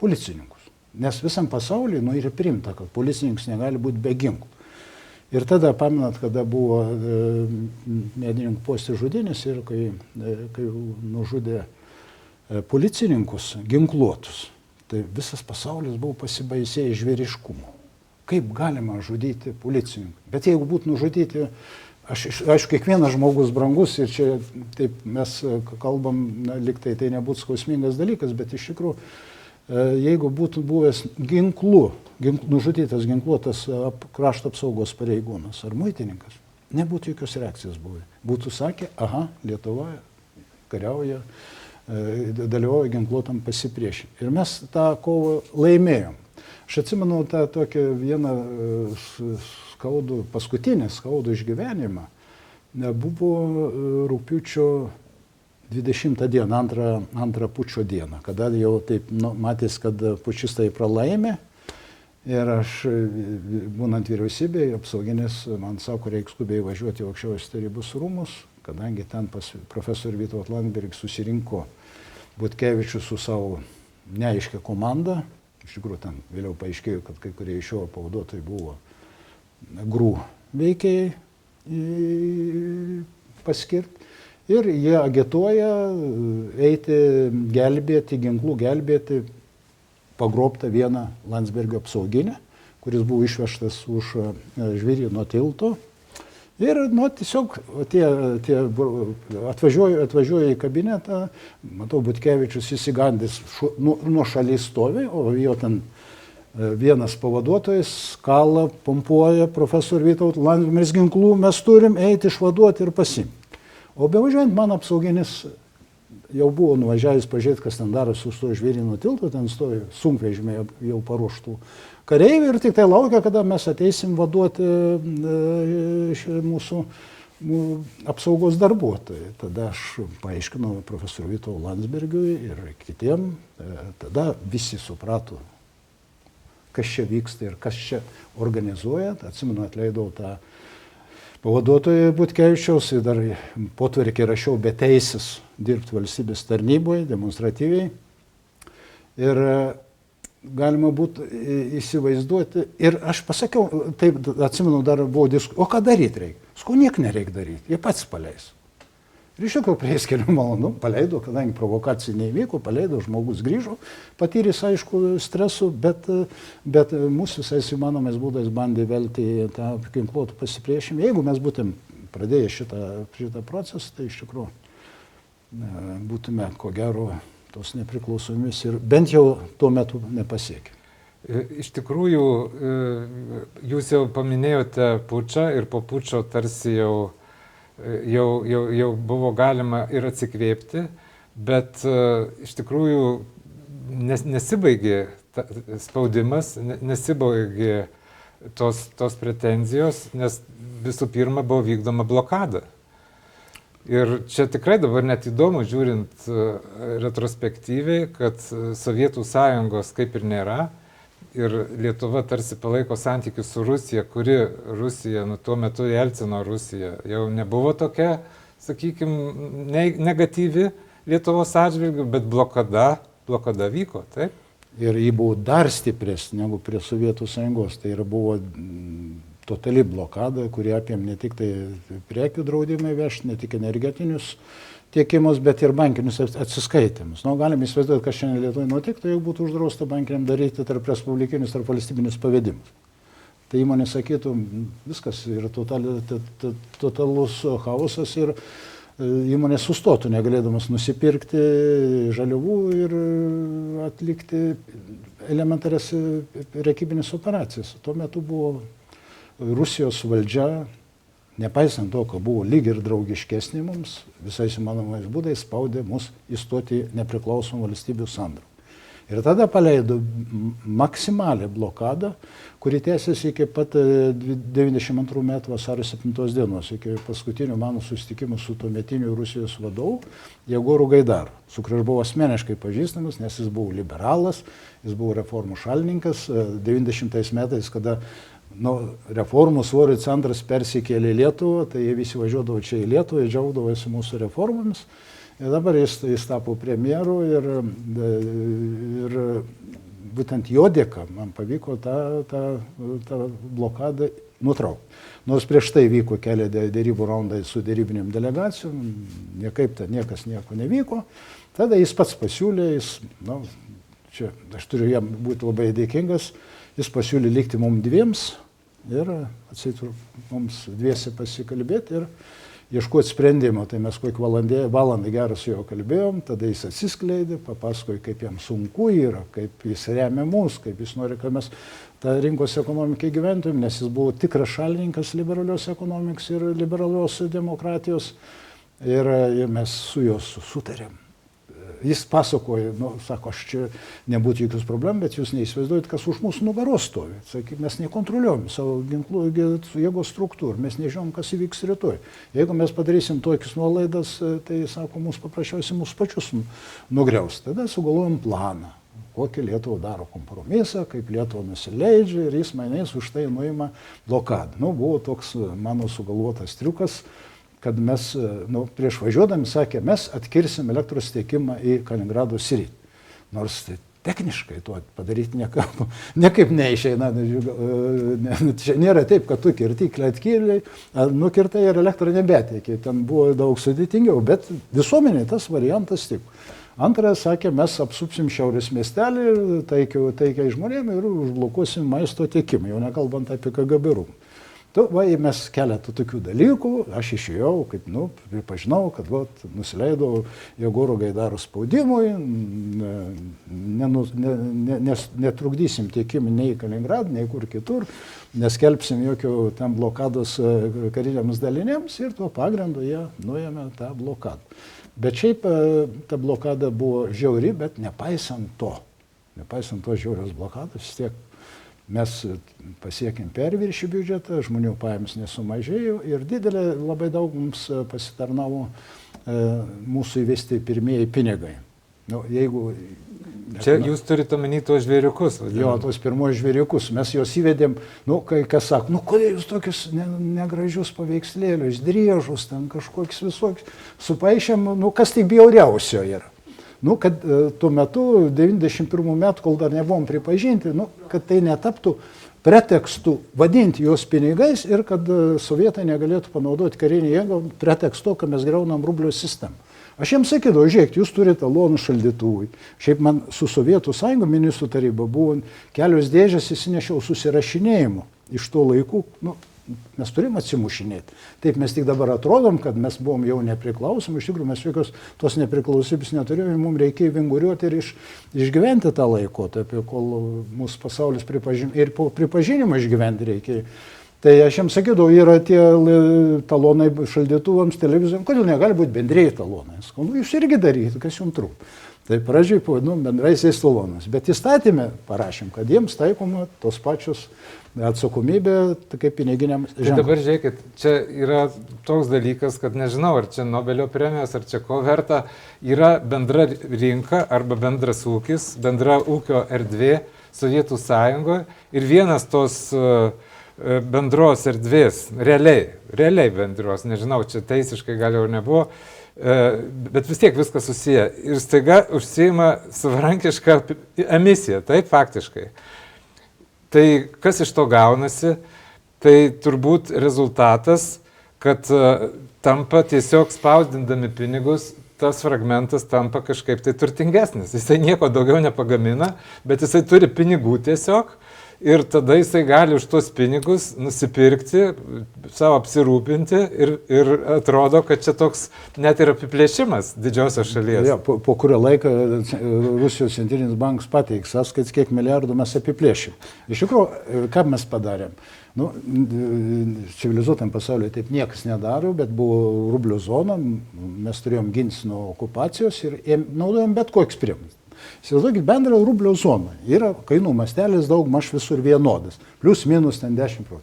policininkus. Nes visam pasaulyje yra priimta, kad policininkas negali būti be ginklų. Ir tada, pamenat, kada buvo medininkų postė žudynės ir kai nužudė policininkus ginkluotus, tai visas pasaulis buvo pasibaisėjęs žvėriškumu. Kaip galima žudyti policininką? Bet jeigu būtų nužudyti, aišku, kiekvienas žmogus brangus ir čia taip mes kalbam, lyg tai nebūtų skausmingas dalykas, bet iš tikrųjų, jeigu būtų buvęs nužudytas ginkluotas krašto apsaugos pareigūnas ar muitininkas, nebūtų jokios reakcijos buvę. Būtų sakę, aha, Lietuva kariauja, dalyvauja ginkluotam pasipriešinimui. Ir mes tą kovą laimėjom. Aš atsimenu tą tokią vieną paskutinį skaudų išgyvenimą. Buvo rugpjūčio 20 dieną, antrą pučio dieną, kada jau taip matys, kad pučistai pralaimė. Ir aš, būnant vyriausybėje, apsauginis man sako, reikia skubiai važiuoti į aukščiausios tarybos rūmus, kadangi ten pas profesorių Vytautą Landsbergį susirinko Butkevičius su savo neaiškia komanda. Iš tikrųjų, ten vėliau paaiškėjo, kad kai kurie iš jo pavaduotojai buvo GRU veikėjai paskirti. Ir jie agituoja eiti gelbėti, ginklų gelbėti pagrobtą vieną Landsbergio apsauginę, kuris buvo išvežtas už Žvėryno tilto. Ir tiesiog atvažiuoja į kabinetą, matau, Butkevičius įsigandęs nuo šalies stovi, o jo ten vienas pavaduotojas kala, pompuoja profesorių Vytautą Landsbergį, ginklų mes turim eiti išvaduoti ir pasimti. O bevažiuojant man apsauginis jau buvo nuvažiavęs pažiūrėti, kas ten darosi už to Žvėryno tilto, ten stovi sunkvežimiai jau paruoštų kareivių ir tik tai laukia, kada mes ateisim vaduoti mūsų apsaugos darbuotojai. Tada aš paaiškinau profesoriui Vytautui Landsbergiui ir kitiem, tada visi suprato, kas čia vyksta ir kas čia organizuoja. Atsimenu, atleidau tą pavaduotoją Butkevičiaus ir dar potvarkį rašiau be teisės dirbti valstybės tarnyboje, demonstratyviai. Ir galima būtų įsivaizduoti. Ir aš pasakiau, taip atsimenu, dar buvo diskusija, o ką daryti reikia? Sakau, nieko nereikia daryti, jie pats paleis. Ir iš tikrųjų praėjus kelių valandų paleido, kadangi provokacija neįvyko, paleido, žmogus grįžo, patyręs aišku stresų, bet mūsų visais įmanomais būdais bandė velti tą ginkluotų pasipriešinimą. Jeigu mes būtum pradėję šitą procesą, tai iš tikrųjų būtume, ko gero, tos nepriklausomis ir bent jau tuo metu nepasiekę. Iš tikrųjų, jūs jau paminėjote pučą ir po pučo tarsi jau buvo galima ir atsikvėpti, bet iš tikrųjų nesibaigė spaudimas, nesibaigė tos pretenzijos, nes visų pirma buvo vykdoma blokada. Ir čia tikrai dabar net įdomu, žiūrint retrospektyviai, kad Sovietų sąjungos kaip ir nėra. Ir Lietuva tarsi palaiko santykius su Rusija, kuri Rusija, tuo metu Jelcino Rusija, jau nebuvo tokia, sakykime, negatyvi Lietuvos atžvilgių, bet blokada vyko, taip? Ir ji buvo dar stipresnė negu prie Sovietų sąjungos. Tai buvo totali blokada, kuri apėmė ne tik tai prekių draudimai vežti, ne tik energetinius tiekimus, bet ir bankinius atsiskaitimus. Galime įsivaizduoti, kas šiandien Lietuvoje nutiktų, jeigu būtų uždrausta bankiniam daryti tarp respublikinius, tarp valstybinius pavedimus. Tai įmonė sakytų, viskas yra totalus chaosas ir įmonė sustotų, negalėdamas nusipirkti žaliavų ir atlikti elementarias prekybinės operacijas. Tuo metu buvo Rusijos valdžia, nepaisant to, kad buvo lyg ir draugiškesnė mums, visais įmanomais būdais spaudė mus įstoti į nepriklausomų valstybių sandraugą. Ir tada paleido maksimalią blokadą, kuri tęsiasi iki pat 92 metų vasario 7 dienos, iki paskutinio mano susitikimo su tuometiniu Rusijos vadovu Jegoru Gaidaru, su kuriuo aš buvau asmeniškai pažįstamas, nes jis buvo liberalas, jis buvo reformų šalininkas. 90 metais, kada reformų svorio centras persikėlė į Lietuvą, tai jie visi važiuodavo čia į Lietuvą, jie džiaugdavosi mūsų reformomis. Ir dabar jis tapo premjeru ir būtent jo dėka man pavyko tą blokadą nutraukti. Nors prieš tai vyko keli dėrybų raundai su dėrybinėm delegacijom, niekas nieko nevyko. Tada jis pats pasiūlė, čia aš turiu jam būti labai dėkingas, jis pasiūlė likti mums dviems ir atsitų mums dviese pasikalbėti ir ieškoti sprendimo. Tai mes kokią valandą gerą su juo kalbėjom, tada jis atsiskleidė, papasakojo, kaip jam sunku yra, kaip jis remia mus, kaip jis nori, kad mes tą rinkos ekonomiką gyventumėm, nes jis buvo tikras šalininkas liberalios ekonomikos ir liberalios demokratijos ir mes su juo sutarėm. Jis pasakoja, sako, aš čia nebūtų jokios problemų, bet jūs neįsivaizduojate, kas už mūsų nugaros stovi. Sakyk, mes nekontroliuojam savo ginklų jėgos struktūrų, mes nežinom, kas įvyks rytoj. Jeigu mes padarysim tokius nuolaidas, tai, sako, mūsų paprasčiausiai mūsų pačius nugriaus. Tada sugalvojam planą, kokį Lietuva daro kompromisą, kaip Lietuva nusileidžia ir jis mainais už tai nuima blokadą. Buvo toks mano sugalvotas triukas, kad mes prieš važiuodami sakė, mes atkirsim elektros tiekimą į Kaliningrado sritį. Nors tai techniškai to padaryti niekaip neišeina. Čia nėra taip, kad tu kirtiklį atkėlei, nukirtai ir elektrą nebetiekiai. Ten buvo daug sudėtingiau, bet visuomeniai tas variantas tiko. Antras sakė, mes apsupsim šiaurės miestelį taikiai žmonėm ir užblokuosim maisto tiekimą, jau nekalbant apie KGB rūmų. Mes keletą tokių dalykų, aš išėjau, kaip, pripažinau, kad nusileidau Jegoro Gaidaro spaudimui, netrukdysim tiekimą nei į Kaliningradą, nei kur kitur, neskelbsim jokių ten blokados kariniams dalinėms ir tuo pagrindu jie nuėmė tą blokadą. Bet šiaip ta blokada buvo žiauri, bet nepaisant to žiaurios blokados, vis tiek mes pasiekėm perviršį biudžetą, žmonių pajamos nesumažėjo ir didelė labai daug mums pasitarnavo mūsų įvesti pirmieji pinigai. Čia jūs turite omeny tuos žvėriukus? Jo, tuos pirmos žvėriukus. Mes juos įvedėm, kai kas sako, kodėl jūs tokius negražius paveikslėlius, driežus, ten kažkokius visokius, supaišėm, kas tik bjauriausio yra. Kad tuo metu, 91 metų, kol dar nebuvom pripažinti, kad tai netaptų pretekstu vadinti juos pinigais ir kad sovietai negalėtų panaudoti karinį jėgą pretekstu, kad mes greunam rublio sistemą. Aš jiems sakydavau, žiūrėkit, jūs turite talonų šaldytuvui. Šiaip man su Sovietų Sąjunga ministrų taryba buvo kelios dėžės įsinešiau susirašinėjimų iš to laikų. Mes turim atsimušinėti. Taip mes tik dabar atrodom, kad mes buvom jau nepriklausomi, iš tikrųjų mes jokios tos nepriklausomybės neturėjome, mums reikėjo vinguriuoti ir išgyventi tą laikotarpį, kol mūsų pasaulis pripažino ir po pripažinimo išgyventi reikėjo. Tai aš jiems sakydavau, yra tie talonai šaldytuvams, televizijom, kodėl negali būti bendrėjai talonai? Jūs irgi darykite, kas jums trūk. Tai pradžioj pavadinom bendraisiais talonais, bet įstatymę parašėm, kad jiems taikoma tos pačios atsakomybė kaip piniginiam ženklui. Tai dabar žiūrėkit, čia yra toks dalykas, kad nežinau, ar čia Nobelio premijos, ar čia ko verta, yra bendra rinka arba bendras ūkis, bendra ūkio erdvė Sovietų Sąjungoje ir vienas tos bendros erdvės, realiai bendros, nežinau, čia teisiškai gal jau nebuvo, bet vis tiek viskas susiję. Ir staiga užsiima savarankišką emisiją, taip faktiškai. Tai kas iš to gaunasi, tai turbūt rezultatas, kad tampa tiesiog spausdindami pinigus, tas fragmentas tampa kažkaip tai turtingesnis. Jisai nieko daugiau nepagamina, bet jisai turi pinigų tiesiog. Ir tada jisai gali už tuos pinigus nusipirkti, savo apsirūpinti ir atrodo, kad čia toks net ir apiplėšimas didžiosios šalies. Ja, po kurio laiko Rusijos centrinis bankas pateiks sąskaitas, kiek milijardų mes apiplėšim. Iš tikrųjų, ką mes padarėm? Civilizuotam pasaulyje taip niekas nedaro, bet buvo rublio zona, mes turėjom gintis nuo okupacijos ir naudojom bet kokius priemonės. Įsivaizduokit, bendra rublio zona yra kainų mastelis daug maž visur vienodas, plius minus ten 10%.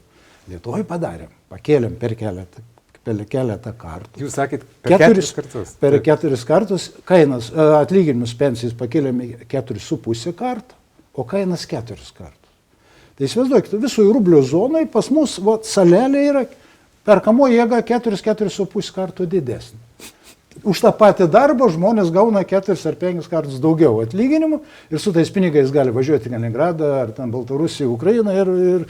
Lietuvoje padarėm, pakėlėm per keletą kartų. Jūs sakėt, per 4 kartus? Per 4 kartus kainas, atlyginimus pensijas pakėlėm 4,5 kartų, o kainas 4 kartus. Tai įsivaizduokit, visoje rublio zonoje pas mus salelė yra perkamo jėga 4,5 kartų didesnė. Už tą patį darbą žmonės gauna 4 ar 5 kartus daugiau atlyginimų ir su tais pinigais gali važiuoti į Kaliningradą ar ten Baltarusiją, Ukrainą ir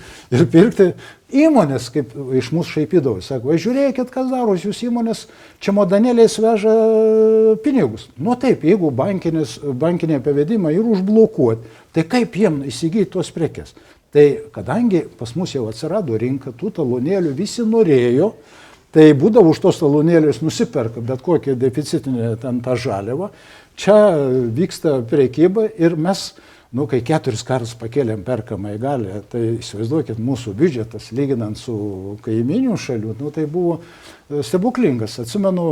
pirkti. Įmonės, kaip iš mūsų šaipydavo, sako, žiūrėkit, kas daro, jūs įmonės čemodanėliais veža pinigus. Taip, jeigu bankiniai pavedimai ir užblokuoti, tai kaip jiem įsigyti tuos prekes? Tai kadangi pas mus jau atsirado rinka, tų talonėlių visi norėjo, tai būdavo už tos talonėlius nusiperka bet kokią deficitinę ten tą žaliavą. Čia vyksta prekyba ir mes, kai 4 kartus pakėlėm perkamąją galią, tai įsivaizduokit, mūsų biudžetas, lyginant su kaiminių šalių, tai buvo stebuklingas. Atsimenu,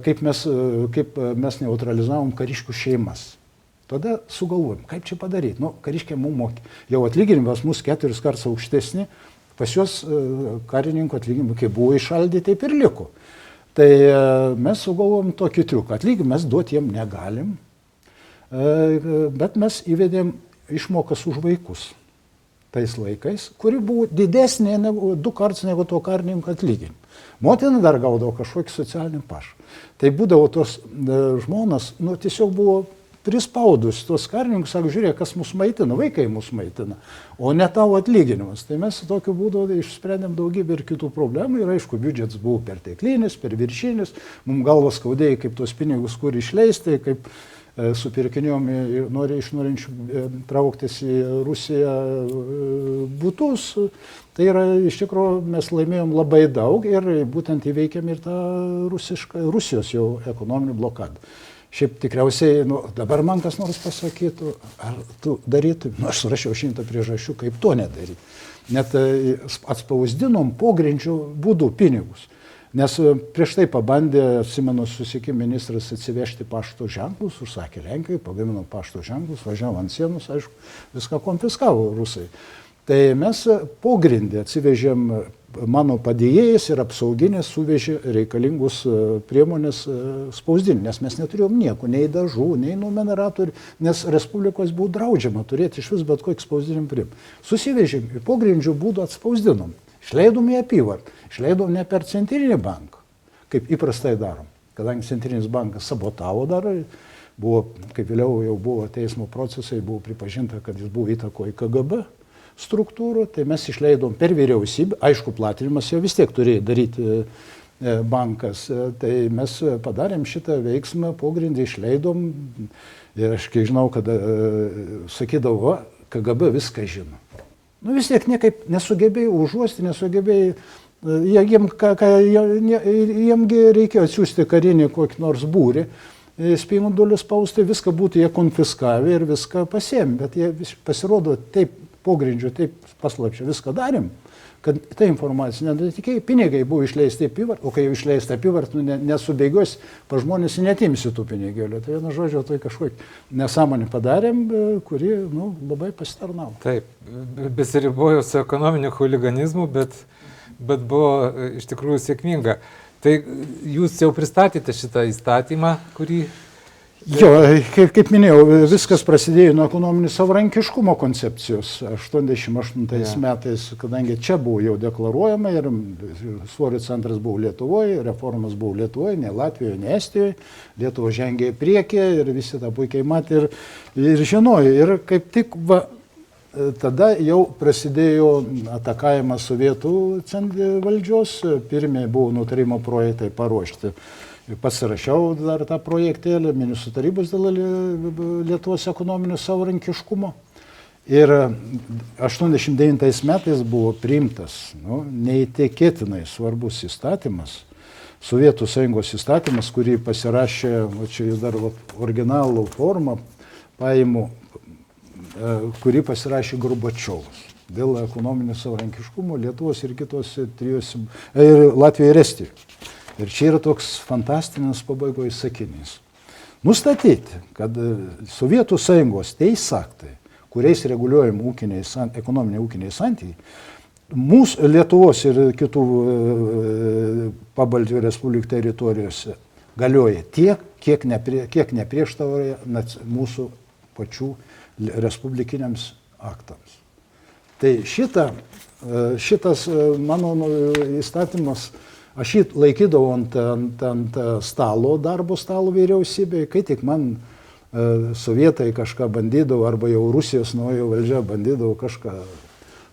kaip mes neutralizavom kariškių šeimas. Tada sugalvojom, kaip čia padaryti. Kariškiai mums mokė. Jau atlyginimas mūsų 4 kartus aukštesni. Pas juos karininkų atlyginimai, kai buvo įšaldyti, taip ir liko. Tai mes sugalvojom tokį triuką. Atlyginimą mes duoti jiem negalim, bet mes įvedėm išmokas už vaikus tais laikais, kuri buvo didesnė 2 kartus negu to karininko atlyginimą. Motina dar gaudavo kažkokį socialinį pašą. Tai būdavo tos žmonas, tiesiog buvo prispaudus tos karininkus, sako, žiūrėk, kas mus maitina, vaikai mus maitina, o ne tavo atlyginimas. Tai mes tokiu būdu išsprendėm daugybę ir kitų problemų ir aišku, biudžetas buvo perteklinis, perviršinis, mums galvas skaudėjo, kaip tos pinigus kur išleisti, kaip supirkinėjom iš norinčių trauktis į Rusiją būtus. Tai yra, iš tikrųjų, mes laimėjom labai daug ir būtent įveikėm ir tą Rusijos jau ekonominį blokadą. Šiaip tikriausiai, dabar man kas nors pasakytų, ar tu darytum, aš surašiau 100 priežasčių, kaip to nedaryti. Net atspausdinom pogrindžių būdų pinigus. Nes prieš tai pabandė, atsimenu, susisiekimo ministras atsivežti pašto ženklus, užsakė Lenkijoje, pagamino pašto ženklus, važiavo ant sienos, aišku, viską konfiskavo rusai. Tai mes pogrindį atsivežėm, mano padėjėjas ir apsauginės suvežė reikalingus priemonės spausdinti, nes mes neturėjom nieko, nei dažų, nei numeratorių, nes Respublikos buvo draudžiama turėti iš vis bet kokį spausdinimą priemonę. Susivežėm ir pogrindžių būdų atspausdinom, išleidom į apyvartą, išleidom ne per centrinį banką, kaip įprastai darom, kadangi centrinis bankas sabotavo dar, buvo, kaip vėliau jau buvo teismo procesai, buvo pripažinta, kad jis buvo įtakoje KGB struktūrų, tai mes išleidom per vyriausybę, aišku, platinimas jau vis tiek turėjo daryti bankas, tai mes padarėm šitą veiksmą, pogrindį išleidom ir aš kiek žinau, kad sakydavo, KGB viską žino. Vis tiek niekaip nesugebėjau užuosti, nesugebėjau, jiems reikėjo atsiųsti karinį kokį nors būrį, spindulius spausti, viską būtų jie konfiskavę ir viską pasiėmė, bet jie pasirodo taip pogrindžio, taip paslapčia viską darėm, kad ta informacija netikėjai, pinigai buvo išleisti apyvartą, o kai jau išleista apyvartą, nesubėgios, pa žmonės netimsi tų pinigėlių. Tai vienu žodžiu, tai kažkokį nesąmonį padarėm, kuri labai pasitarnavo. Taip, besiribojo su ekonominiu huliganizmu, bet buvo iš tikrųjų sėkminga. Tai jūs jau pristatėte šitą įstatymą, kurį... Jo, kaip minėjau, viskas prasidėjo nuo ekonominio savarankiškumo koncepcijos. 88 metais, kadangi čia buvo jau deklaruojama ir svorio centras buvo Lietuvoje, reformas buvo Lietuvoje, ne Latvijoje, ne Estijoje, Lietuva žengė į priekį ir visi tą puikiai matė ir žinojo. Ir kaip tik tada jau prasidėjo atakavimas sovietų valdžios, pirmie buvo nutarimo projektai paruošti. Pasirašiau dar tą projektėlį, ministrų tarybos dėl Lietuvos ekonominio savarankiškumo. Ir 89 metais buvo priimtas neįtikėtinai svarbus įstatymas, Sovietų Sąjungos įstatymas, kurį pasirašė, čia jis dar originalų formą paimu, kurį pasirašė Gorbačiovas dėl ekonominio savarankiškumo Lietuvos ir kitose trijose, Latvijoje ir Estijoje. Ir čia yra toks fantastinis pabaigoje sakinys. Nustatyti, kad Sovietų Sąjungos teisės aktai, kuriais reguliuojami ekonominiai ūkiniai santykiai, mūsų Lietuvos ir kitų pabaltijos respublikų teritorijose galioja tiek, kiek neprieštarauja mūsų pačių respublikiniams aktams. Tai šitas mano įstatymas, aš jį laikydavau ant stalo, darbo stalo vyriausybėje, kai tik man sovietai kažką bandydavo, arba jau Rusijos nauja valdžia bandydavo kažką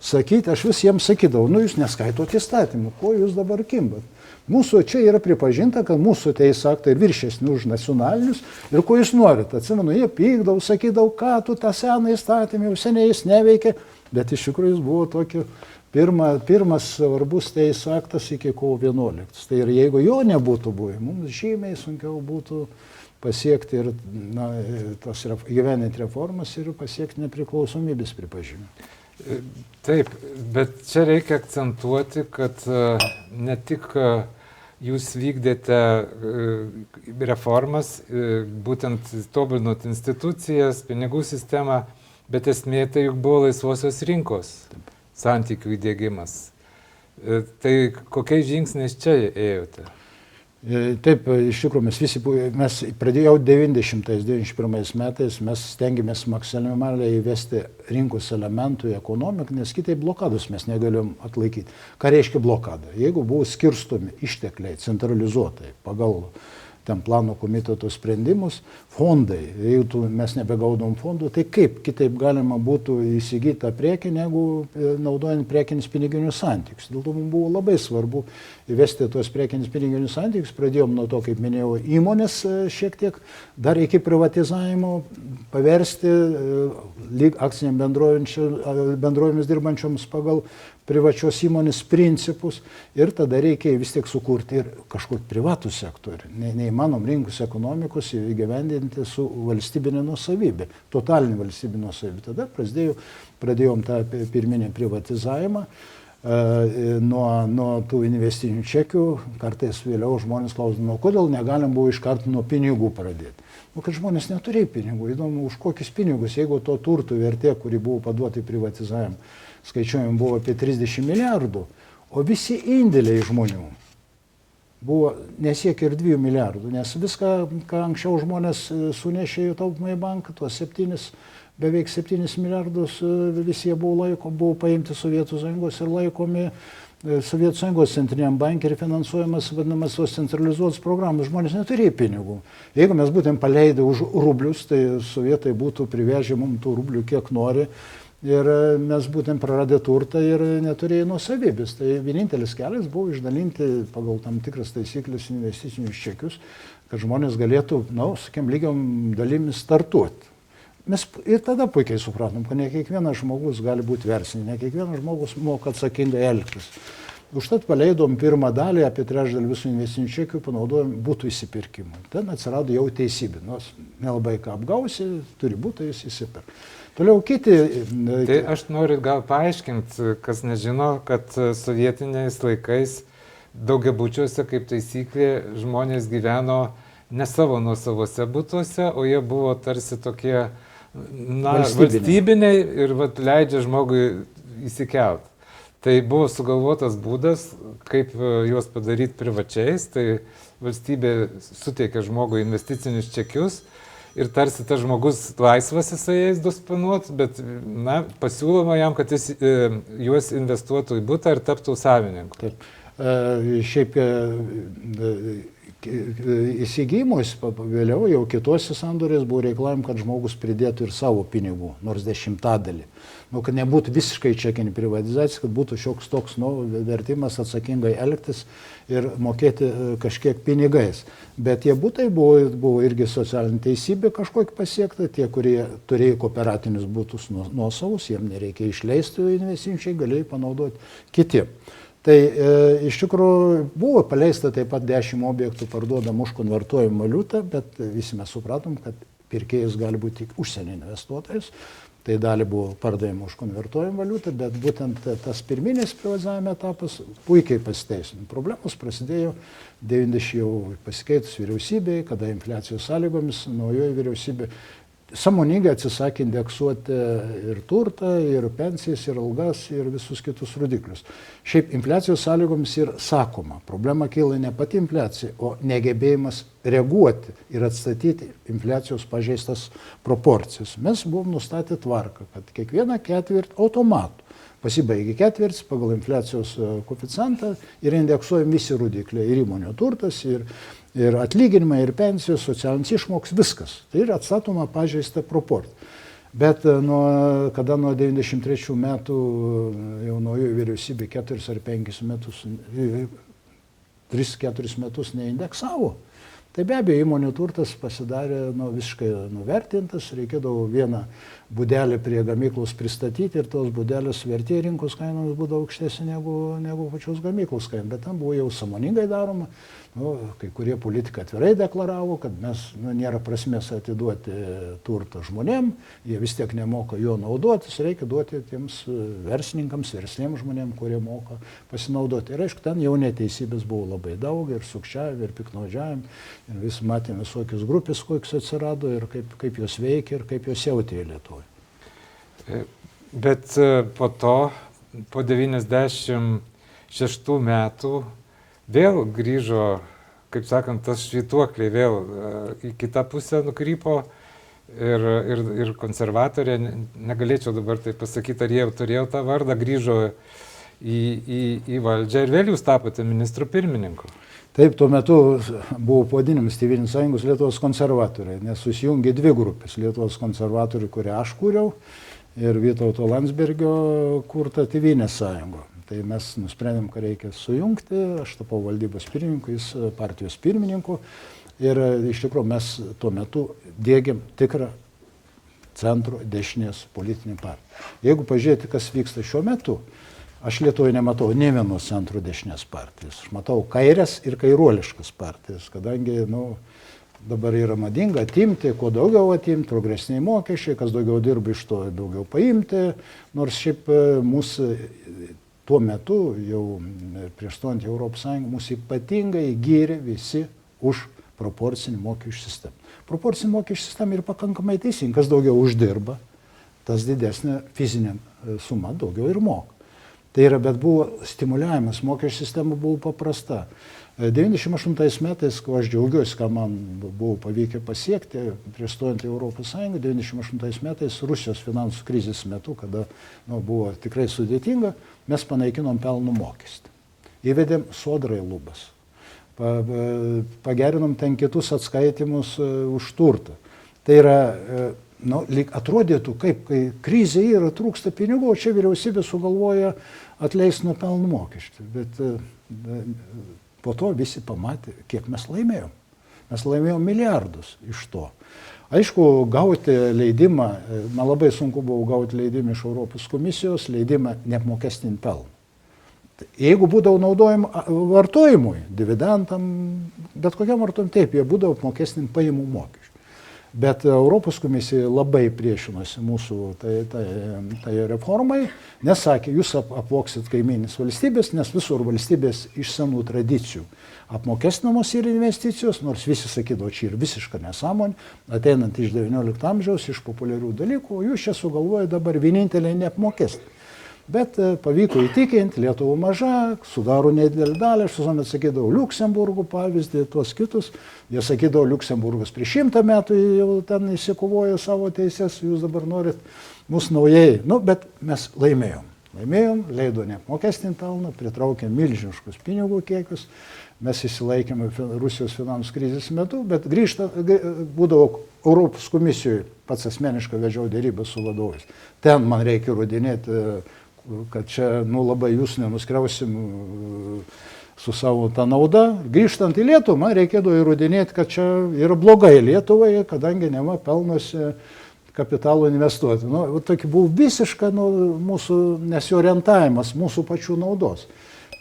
sakyti, aš vis jiems sakydavau, jūs neskaitot įstatymų, ko jūs dabar kimbat. Mūsų čia yra pripažinta, kad mūsų teisės aktai viršesni už nacionalinius ir ko jūs norit. Atsimenu, jie pykdavo, sakydavo, ką tu tą seną įstatymą, jau seniai jis neveikia, bet iš tikrųjų jis buvo tokiu pirmas svarbus teisės aktas iki kovo 11. Tai ir jeigu jo nebūtų buvę, mums žymiai sunkiau būtų pasiekti ir tas gyveninti reformas ir pasiekti nepriklausomybės pripažinimą. Taip, bet čia reikia akcentuoti, kad ne tik jūs vykdėte reformas, būtent tobulinot institucijas, pinigų sistemą, bet esmė tai juk buvo laisvosios rinkos santykių įdiegimas. Tai kokiais žingsniais čia ėjote? Taip, iš tikrųjų, mes pradėjau 90-91 metais, mes stengiamės maksimaliai įvesti rinkos elementų į ekonomiką, nes kitaip blokados mes negalėjom atlaikyti. Ką reiškia blokada? Jeigu buvo skirstomi ištekliai centralizuotai pagal ten plano komiteto sprendimus, fondai, jeigu mes nebegaudom fondų, tai kaip kitaip galima būtų įsigyti tą prekį, negu naudojant prekinis piniginius santykius. Dėl to mums buvo labai svarbu įvesti tuos prekinis piniginius santykius, pradėjom nuo to, kaip minėjau, įmonės šiek tiek, dar iki privatizavimo paversti lyg akciniam bendrovėmis dirbančioms pagal privačios įmonės principus ir tada reikia vis tiek sukurti ir kažkokį privatų sektorių. Neįmanom rinkos ekonomikos įgyvendinti su valstybinė nuosavybė, totalinė valstybinė nuosavybė. Tada pradėjom tą pirminį privatizavimą. Nuo tų investicinių čekių, kartais vėliau žmonės klausdavo, kodėl negalim buvo iškart nuo pinigų pradėti. Kad žmonės neturėjo pinigų, įdomu, už kokius pinigus, jeigu to turtų vertė, kuri buvo paduota į privatizavimą, skaičiuojam, buvo apie 30 milijardų, o visi indėliai žmonių buvo nesiekia ir 2 milijardų, nes viską, ką anksčiau žmonės sunešė į taupomąjį banką, tuos beveik 7 milijardus visi jie buvo paimti Sovietų Sąjungos ir laikomi Sovietų Sąjungos centriniam banke ir finansuojamas vadinamas tos centralizuotos programos. Žmonės neturėjo pinigų. Jeigu mes būtent paleidę už rublius, tai sovietai būtų privežę mums tų rublių kiek nori ir mes būtent praradę turtą ir neturėjo nuosavybės. Tai vienintelis kelias buvo išdalinti pagal tam tikras taisyklės investicinius čekius, kad žmonės galėtų, sakykim, lygiom dalimis startuoti. Mes ir tada puikiai supratom, kad ne kiekvienas žmogus gali būti verslininkas, ne kiekvienas žmogus moka atsakingai elgtis. Užtat paleidom pirmą dalį, apie trečdalį visų investicinių čekių panaudojom būtų įsipirkimui. Ten atsirado jau teisybė, nors nelabai ką apgausi, turi būti, jis įsipirk. Toliau kiti... Tai aš noriu gal paaiškinti, kas nežino, kad sovietiniais laikais daugiabučiuose kaip taisyklė žmonės gyveno ne savo nuosavose butuose, o jie buvo tarsi tokie valstybiniai ir leidžia žmogui įsikelt. Tai buvo sugalvotas būdas, kaip juos padaryti privačiais, tai valstybė suteikė žmogui investicinius čekius ir tarsi tas žmogus laisvas jisai jais disponuoti, bet pasiūloma jam, kad jis juos investuotų į butą ir taptų savininku. Taip. Šiaip įsigijimus vėliau jau kitose sandorės buvo reikalavim, kad žmogus pridėtų ir savo pinigų, nors 10%. Kad nebūtų visiškai čekinė privatizacija, kad būtų šioks toks vertimas atsakingai elgtis ir mokėti kažkiek pinigais. Bet tie butai buvo irgi socialinė teisybė kažkokia pasiekta, tie, kurie turėjo kooperatinius butus nuosavus, jiems nereikia išleisti investicijai, galėjo panaudoti kiti. Tai iš tikrųjų buvo paleista taip pat 10 objektų parduodam už konvertuojamą valiutą, bet visi mes supratom, kad pirkėjas gali būti tik užsienio investuotojas. Tai dalį buvo pardavimo už konvertuojamą valiutą, bet būtent tas pirminis privatizavimo etapas puikiai pasiteisino. Problemos prasidėjo 90 jau pasikeitus vyriausybei, kada infliacijos sąlygomis naujoji vyriausybė sąmoningai atsisakė indeksuoti ir turtą, ir pensijas, ir algas, ir visus kitus rodiklius. Šiaip infliacijos sąlygomis ir sakoma, problema kyla ne pati infliacija, o negebėjimas reaguoti ir atstatyti infliacijos pažeistas proporcijas. Mes buvom nustatę tvarką, kad kiekvieną ketvirtį automatu pasibaigia ketvirtis pagal infliacijos koeficientą ir indeksuojam visi rodikliai, ir įmonių turtas, ir atlyginimai, ir pensijos, socialinis išmoks, viskas. Tai yra atstatoma pažeista proporcija. Bet kada nuo 93 metų jau naujoji vyriausybė 4 ar 5 metus, 3-4 metus neindeksavo, tai be abejo įmonių turtas pasidarė visiškai nuvertintas, reikėdavo vieną būdelį prie gamyklos pristatyti ir tos būdelės vertė rinkos kainomis būdavo aukštesnė negu pačios gamyklos kainos, bet tam buvo jau sąmoningai daroma. Kai kurie politikai atvirai deklaravo, kad nėra prasmės atiduoti turtą žmonėm, jie vis tiek nemoka jo naudotis, reikia duoti tiems verslininkams, versliems žmonėm, kurie moka pasinaudoti. Ir aišku, ten jau neteisybės buvo labai daug, ir sukčiavimų, ir piknaudžiavimų, ir vis matėme visokios grupės, kokios atsirado, ir kaip jos veikia, ir kaip jos jautė Lietuvoje. Bet po to, po 96 metų, vėl grįžo, kaip sakant, tas švytuokliai vėl į kitą pusę nukrypo ir konservatorė, negalėčiau dabar tai pasakyti, ar jie turėjo tą vardą, grįžo į valdžią ir vėl jūs tapote ministru pirmininku. Taip, tuo metu buvo pavadinimas Tėvynės sąjungos Lietuvos konservatoriai, nes susijungė dvi grupės. Lietuvos konservatoriai, kurią aš kūriau, ir Vytauto Landsbergio kurta Tėvynės sąjunga. Tai mes nusprendėm, kad reikia sujungti, aš tapau valdybos pirmininku, jis partijos pirmininku. Ir iš tikrųjų mes tuo metu dėgiam tikrą centro dešinės politinį partiją. Jeigu pažiūrėti, kas vyksta šiuo metu, aš Lietuvoje nematau ne vienos centro dešinės partijos. Aš matau kairės ir kairuoliškas partijas, kadangi dabar yra madinga atimti, kuo daugiau atimti, progresiniai mokesčiai, kas daugiau dirba iš to daugiau paimti. Nors šiaip mūsų tuo metu, jau prieš stojant į Europos Sąjungą, mūsų ypatingai gyrė visi už proporcinį mokesčių sistemą. Proporcinė mokesčių sistema yra pakankamai teisinga, kas daugiau uždirba, tas didesnė fizinė suma daugiau ir moka. Tai yra, bet buvo stimuliavimas, mokesčių sistema buvo paprasta. 98 metais, ko aš džiaugiuosi, ką man buvo pavykę pasiekti, prieš stojant į Europos Sąjungą, 98 metais Rusijos finansų krizės metu, kada buvo tikrai sudėtinga, mes panaikinom pelno mokestį. Įvedėm sodrai lubas. Pagerinom ten kitus atskaitimus už turtą. Tai yra, lyg atrodytų, kaip, kai krizė yra, trūksta pinigų, o čia vyriausybė sugalvoja atleisti nuo pelno mokesčių. Bet po to visi pamatė, kiek mes laimėjom. Mes laimėjom milijardus iš to. Aišku, gauti leidimą, man labai sunku buvo gauti leidimą iš Europos komisijos, leidimą neapmokestinti pelną. Jeigu būdavo naudojama vartojimui, dividendam, bet kokiam vartojimui, taip, jie būdavo apmokestinti pajamų mokesčių. Bet Europos komisija labai priešinosi mūsų tai reformai, nes sakė, jūs apvoksit kaiminis valstybės, nes visur valstybės iš senų tradicijų apmokestinamos ir investicijos, nors visi sakydavo, čia ir visiška nesąmonė, ateinant iš XIX amžiaus, iš populiarių dalykų, o jūs čia sugalvoja dabar vieninteliai neapmokestinti. Bet pavyko įtikinti, Lietuva maža, sudaro nedidelį dalį, aš visuomet sakydavau Liuksemburgų pavyzdį, tuos kitus. Jie sakydavo, Liuksemburgas prieš 100 metų jau ten įsikovojo savo teisės, jūs dabar norit mus naujai. Bet mes laimėjom. Laimėjom, leido neapmokestinti pelną, pritraukėm milžiniškus pinigų kiekius, mes įsilaikėme Rusijos finansų krizės metu, bet būdavo Europos komisijoje, pats asmeniškai vedžiau dėrybas su vadovais. Ten man reikia įrodinėti, kad čia labai jūs nenuskriausim su savo tą naudą. Grįžtant į Lietuvą, man reikėdavo įrodinėti, kad čia yra blogai Lietuvai, kadangi nema pelnosi kapitalo investuoti. Tokia buvo visiška mūsų nesiorientavimas, mūsų pačių naudos.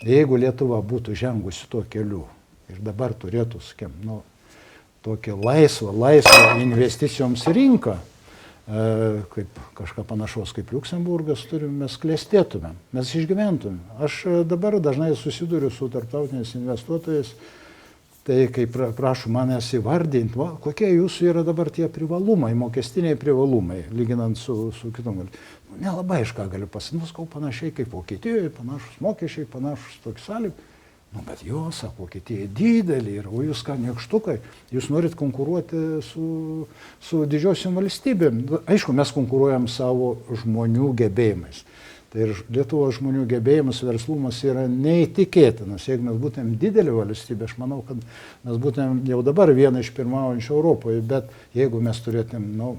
Jeigu Lietuva būtų žengusi tuo keliu ir dabar turėtų, tokią laisvą investicijoms rinką, kaip kažką panašaus kaip Liuksemburgas turim, mes klestėtumėm, mes išgyventumėm. Aš dabar dažnai susiduriu su tarptautiniais investuotojais, tai kai prašau manęs įvardinti, kokie jūsų yra dabar tie privalumai, mokestiniai privalumai, lyginant su kitom. Nelabai aš ką galiu pasakyti, panašiai kaip Vokietijoje, panašus mokesčiai, panašus tokie sąlygos. Bet sako, Vokietija didelė yra, o jūs ką, niekštukai, jūs norit konkuruoti su didžiosiom valstybėm. Aišku, mes konkuruojam savo žmonių gebėjimais. Tai ir Lietuvos žmonių gebėjimas, verslumas yra neįtikėtinas. Jeigu mes būtumėm didelė valstybė, aš manau, kad mes būtumėm jau dabar viena iš pirmaujančių Europoje, bet jeigu mes turėtumėm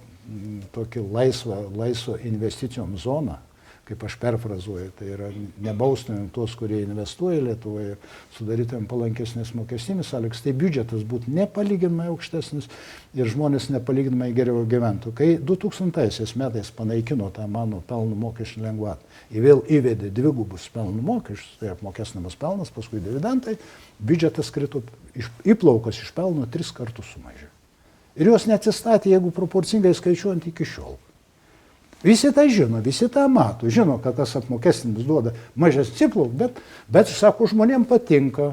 tokį laisvą investicijom zoną, kaip aš perfrazuoju, tai yra nebaustumėm tuos, kurie investuoja Lietuvoje, sudarytumėm palankesnės mokestinės sąlygas, tai biudžetas būtų nepalyginamai aukštesnis ir žmonės nepalyginamai geriau gyventų. Kai 2000 metais panaikino tą mano pelno mokesčių lengvatą, vėl įvedė dvigubus pelno mokesčius, tai apmokestinamas pelnas, paskui dividendai, biudžetas krito, įplaukos iš pelno 3 kartus sumažėjo. Ir jos neatsistatė, jeigu proporcingai skaičiuojant iki šiol. Visi tai žino, visi tą mato, žino, kad tas apmokestinimas duoda mažesnį įplauką, bet, sako, žmonėms patinka.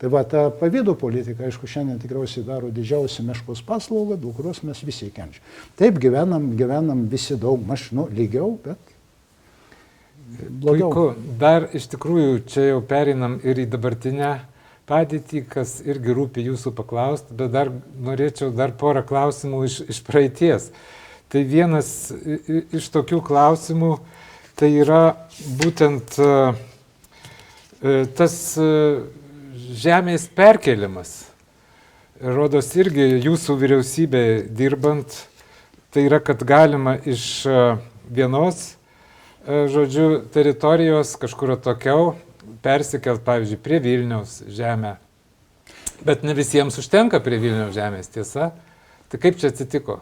Tai ta pavydo politika, aišku, šiandien tikriausiai daro didžiausią meškos paslaugą, dėl kurios mes visi kenčiam. Taip gyvenam visi daug maž, lygiau, bet blogiau. Puiku, dar iš tikrųjų čia jau pereinam ir į dabartinę padėtį, kas irgi rūpi jūsų paklausti, bet dar norėčiau porą klausimų iš praeities. Tai vienas iš tokių klausimų, tai yra būtent tas žemės perkelimas. Rodos irgi jūsų vyriausybė dirbant, tai yra, kad galima iš vienos, žodžiu, teritorijos kažkur atokiau persikelt, pavyzdžiui, prie Vilniaus žemę. Bet ne visiems užtenka prie Vilniaus žemės, tiesa? Tai kaip čia atsitiko?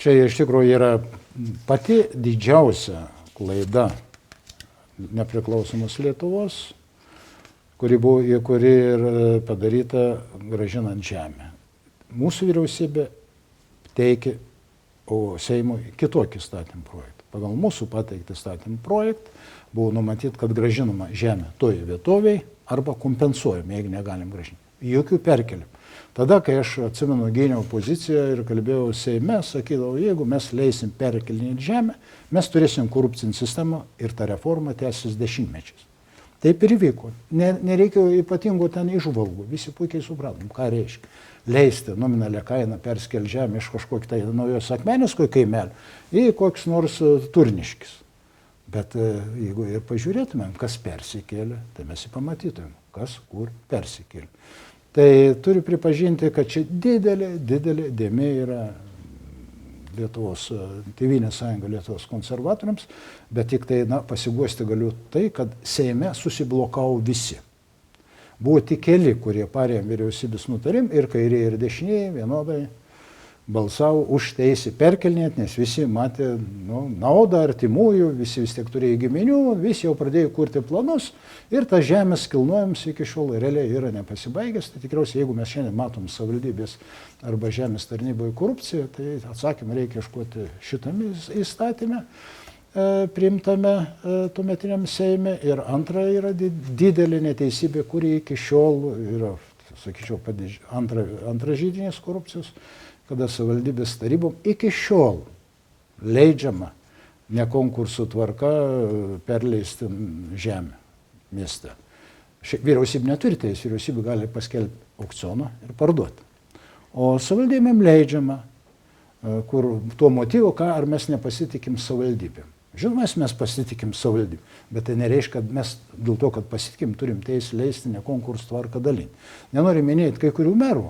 Čia iš tikrųjų yra pati didžiausia klaida nepriklausomos Lietuvos, kuri ir padaryta gražinant žemę. Mūsų vyriausybė teikė Seimui kitokį statymų projektą. Pagal mūsų pateiktą statymų projektą buvo numatyti, kad gražinama žemė toje vietovėje arba kompensuojama, jeigu negalim grąžinti. Jokių perkelių. Tada, kai aš atsimenu gyniau poziciją ir kalbėjau Seime, sakydavau, jeigu mes leisim perkelinėti žemę, mes turėsim korupcinį sistemą ir ta reforma tęsis dešimtmečiais. Taip ir įvyko. Nereikėjo ypatingų ten išvalgų. Visi puikiai supratom, ką reiškia. Leisti nominalią kainą perskelti žemę iš kažkokio tai naujos Akmeniško kaimelio į koks nors Turniškis. Bet jeigu ir pažiūrėtumėm, kas persikėlė, tai mes jį pamatytumėm, kas kur persikėlė. Tai turiu pripažinti, kad čia didelė dėmė yra Lietuvos Tėvynės sąjunga Lietuvos konservatoriams, bet tik tai pasiguosti galiu tai, kad Seime susiblokavo visi. Buvo tik keli, kurie parėmė vyriausybės nutarim ir kairieji ir dešinieji vienodai balsavo už teisę perkelnėti, nes visi matė naudą artimųjų, visi vis tiek turėjo giminių, visi jau pradėjo kurti planus ir tas žemės kilnojimas iki šiol realiai yra nepasibaigęs. Tai tikriausiai, jeigu mes šiandien matom savivaldybės arba žemės tarnyboje korupciją, tai atsakymą reikia ieškoti šitame įstatyme priimtame tuometiniam Seime. Ir antra yra didelė neteisybė, kuri iki šiol yra, sakyčiau, antra židinės korupcijos, kada savivaldybės tarybom iki šiol leidžiama ne konkursų tvarka perleisti žemę mieste. Vyriausybė neturi teisės, vyriausybė gali paskelbti aukcioną ir parduoti. O savivaldybėm leidžiama, kur tuo motyvu, ar mes nepasitikim savivaldybėm. Žinoma, mes pasitikim savivaldybėm, bet tai nereiškia, kad mes dėl to, kad pasitikim, turim teisę leisti ne konkursų tvarką dalinti. Nenoriu minėti kai kurių merų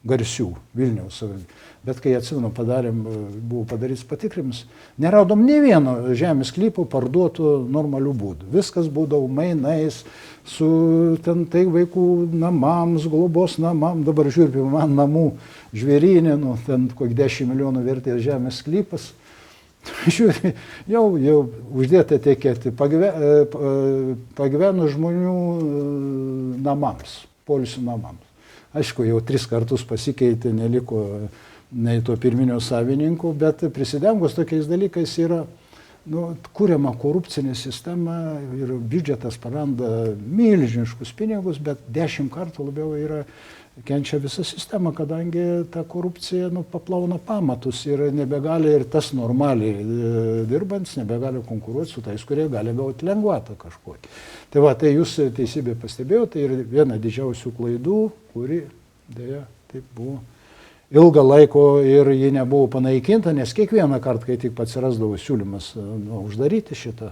garsių Vilniaus savivaldybė. Bet kai atsimenu, buvo padarytas patikrinimas, neradom nė vieno žemės sklypo parduotų normalių būdų. Viskas būdavo mainais su ten tai vaikų namams, globos namams. Dabar žiūrėjau, man namų žvėrynė, ten kokį 10 milijonų vertės žemės sklypas. Žiūrėjau, jau uždėta etiketė pagyvenų žmonių namams, poilsių namams. Aišku, jau 3 kartus pasikeitė, neliko nei to pirminio savininko, bet prisidengus tokiais dalykais yra kuriama korupcinė sistema ir biudžetas praranda milžiniškus pinigus, bet 10 kartų labiau kenčia visa sistema, kadangi ta korupcija paplauna pamatus ir nebegali ir tas normaliai dirbantis, nebegali konkuruoti su tais, kurie gali gauti lengvatą kažkokį. Tai va, tai jūs teisybė pastebėjote, tai yra viena didžiausių klaidų, kuri dėja taip buvo ilgą laiko ir ji nebuvo panaikinta, nes kiekvieną kartą, kai tik atsirasdavo siūlymas uždaryti šitą,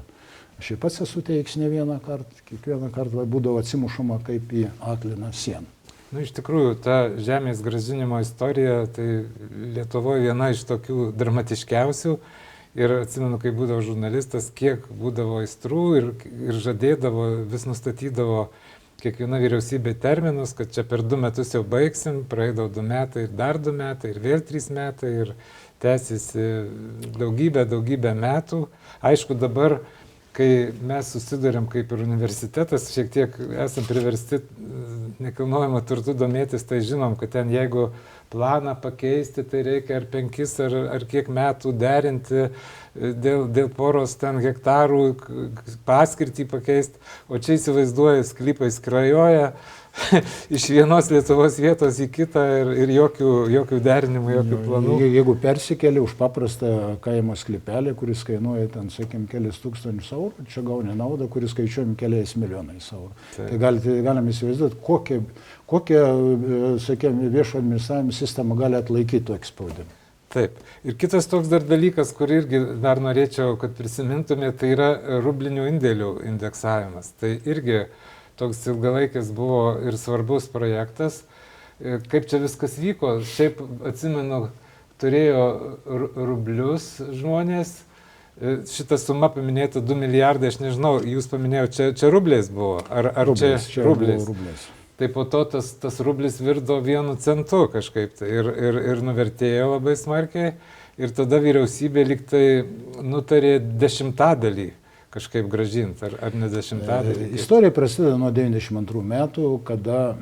aš ir pats esu teiks ne vieną kartą, kiekvieną kartą būdavo atsimušama kaip į akliną sieną. Iš tikrųjų, ta žemės grąžinimo istorija, tai Lietuvoje viena iš tokių dramatiškiausių. Ir atsimenu, kai būdavo žurnalistas, kiek būdavo aistrų ir žadėdavo, vis nustatydavo kiekviena vyriausybė terminus, kad čia per 2 metus jau baigsim, praeidavo 2 metai ir dar 2 metai ir vėl 3 metai ir tęsiasi daugybę metų. Aišku, dabar, kai mes susidurėm kaip ir universitetas, šiek tiek esam priversti nekilnojamo turtu domėtis, tai žinom, kad ten jeigu planą pakeisti, tai reikia ar 5 ar kiek metų derinti dėl poros ten hektarų paskirtį pakeisti, o čia įsivaizduoja, sklypai skrajoja iš vienos Lietuvos vietos į kitą ir jokių derinimų, jokių planų. Jeigu persikeli už paprastą kaimo sklypelį, kuris kainuoja ten, sakykim, kelis tūkstančius eurų, čia gauni naudą, kuris skaičiuojam keliais milijonais eurų. Tai galime įsivaizduoti, kokią, sakykime, viešo administravimo sistemą gali atlaikyti tokį spaudimą. Taip. Ir kitas toks dar dalykas, kur irgi dar norėčiau, kad prisimintumėte, tai yra rublinių indėlių indeksavimas. Tai irgi toks ilgalaikis buvo ir svarbus projektas. Kaip čia viskas vyko? Šiaip atsimenu, turėjo rublius žmonės. Šitą sumą paminėta 2 milijardai, aš nežinau, jūs paminėjote, čia rubliais buvo, ar Rubliais, čia rubliais? rubliais. Tai po to tas rublis virdo 1 centu kažkaip tai ir nuvertėjo labai smarkiai ir tada vyriausybė liktai nutarė 10% kažkaip gražinti, ar ne 10%. Istorija prasideda nuo 92 metų, kada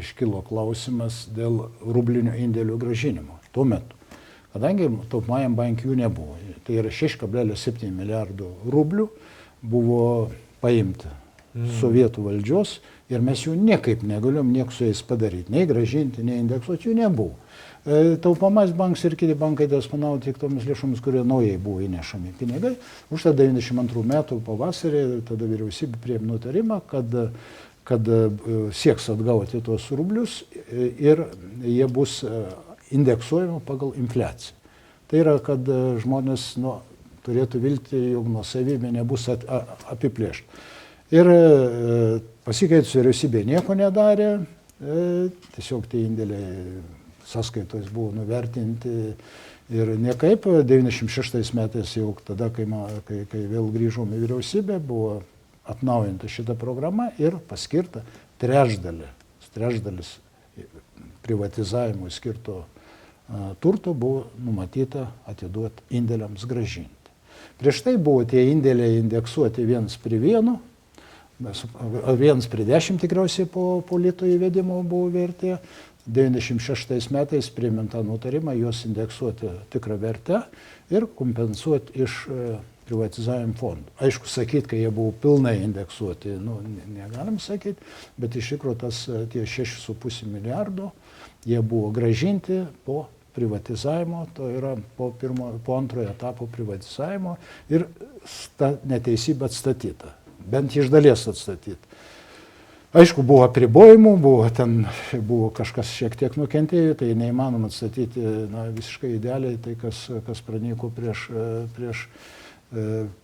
iškilo klausimas dėl rublinių indėlių gražinimo. Tuo metu. Kadangi taupomajam banke jų nebuvo. Tai yra 6,7 milijardų rublių buvo paimta sovietų valdžios ir mes jų niekaip negalėjom nieko su jais padaryti. Nei gražinti, nei indeksuoti jų nebuvo. Taupomas bankas ir kiti bankai disponavo tik tomis lėšomis, kurie naujai buvo įnešami pinigai. Už tą 92 metų pavasarį tada vyriausybė priėmė nutarimą, kad sieks atgauti tuos rublius ir jie bus indeksuojama pagal infliaciją. Tai yra, kad žmonės turėtų vilti, jog nuosavybė nebus apiplėšta. Ir pasikeitus vyriausybė nieko nedarė, tiesiog tie indėliai sąskaitos buvo nuvertinti ir niekaip. 96 metais jau tada, kai vėl grįžome į vyriausybę, buvo atnaujinta šita programa ir paskirta trečdalis privatizavimui skirto turto buvo numatyta atiduoti indėliams gražinti. Prieš tai buvo tie indėliai indeksuoti 1:1, 1:10 tikriausiai po lito įvedimo buvo vertė. 96 metais priėmėm tą nutarimą juos indeksuoti tikrą vertę ir kompensuoti iš privatizavimo fondų. Aišku, sakyti, kai jie buvo pilnai indeksuoti, negalim sakyti, bet iš tikrųjų tie 6,5 milijardo jie buvo gražinti po privatizavimo, to yra po antrojo etapo privatizavimo ir ta neteisybė atstatyta, bent iš dalies atstatyta. Aišku, buvo apribojimų, buvo kažkas šiek tiek nukentėjo, tai neįmanoma atstatyti visiškai idealiai tai, kas pranyko prieš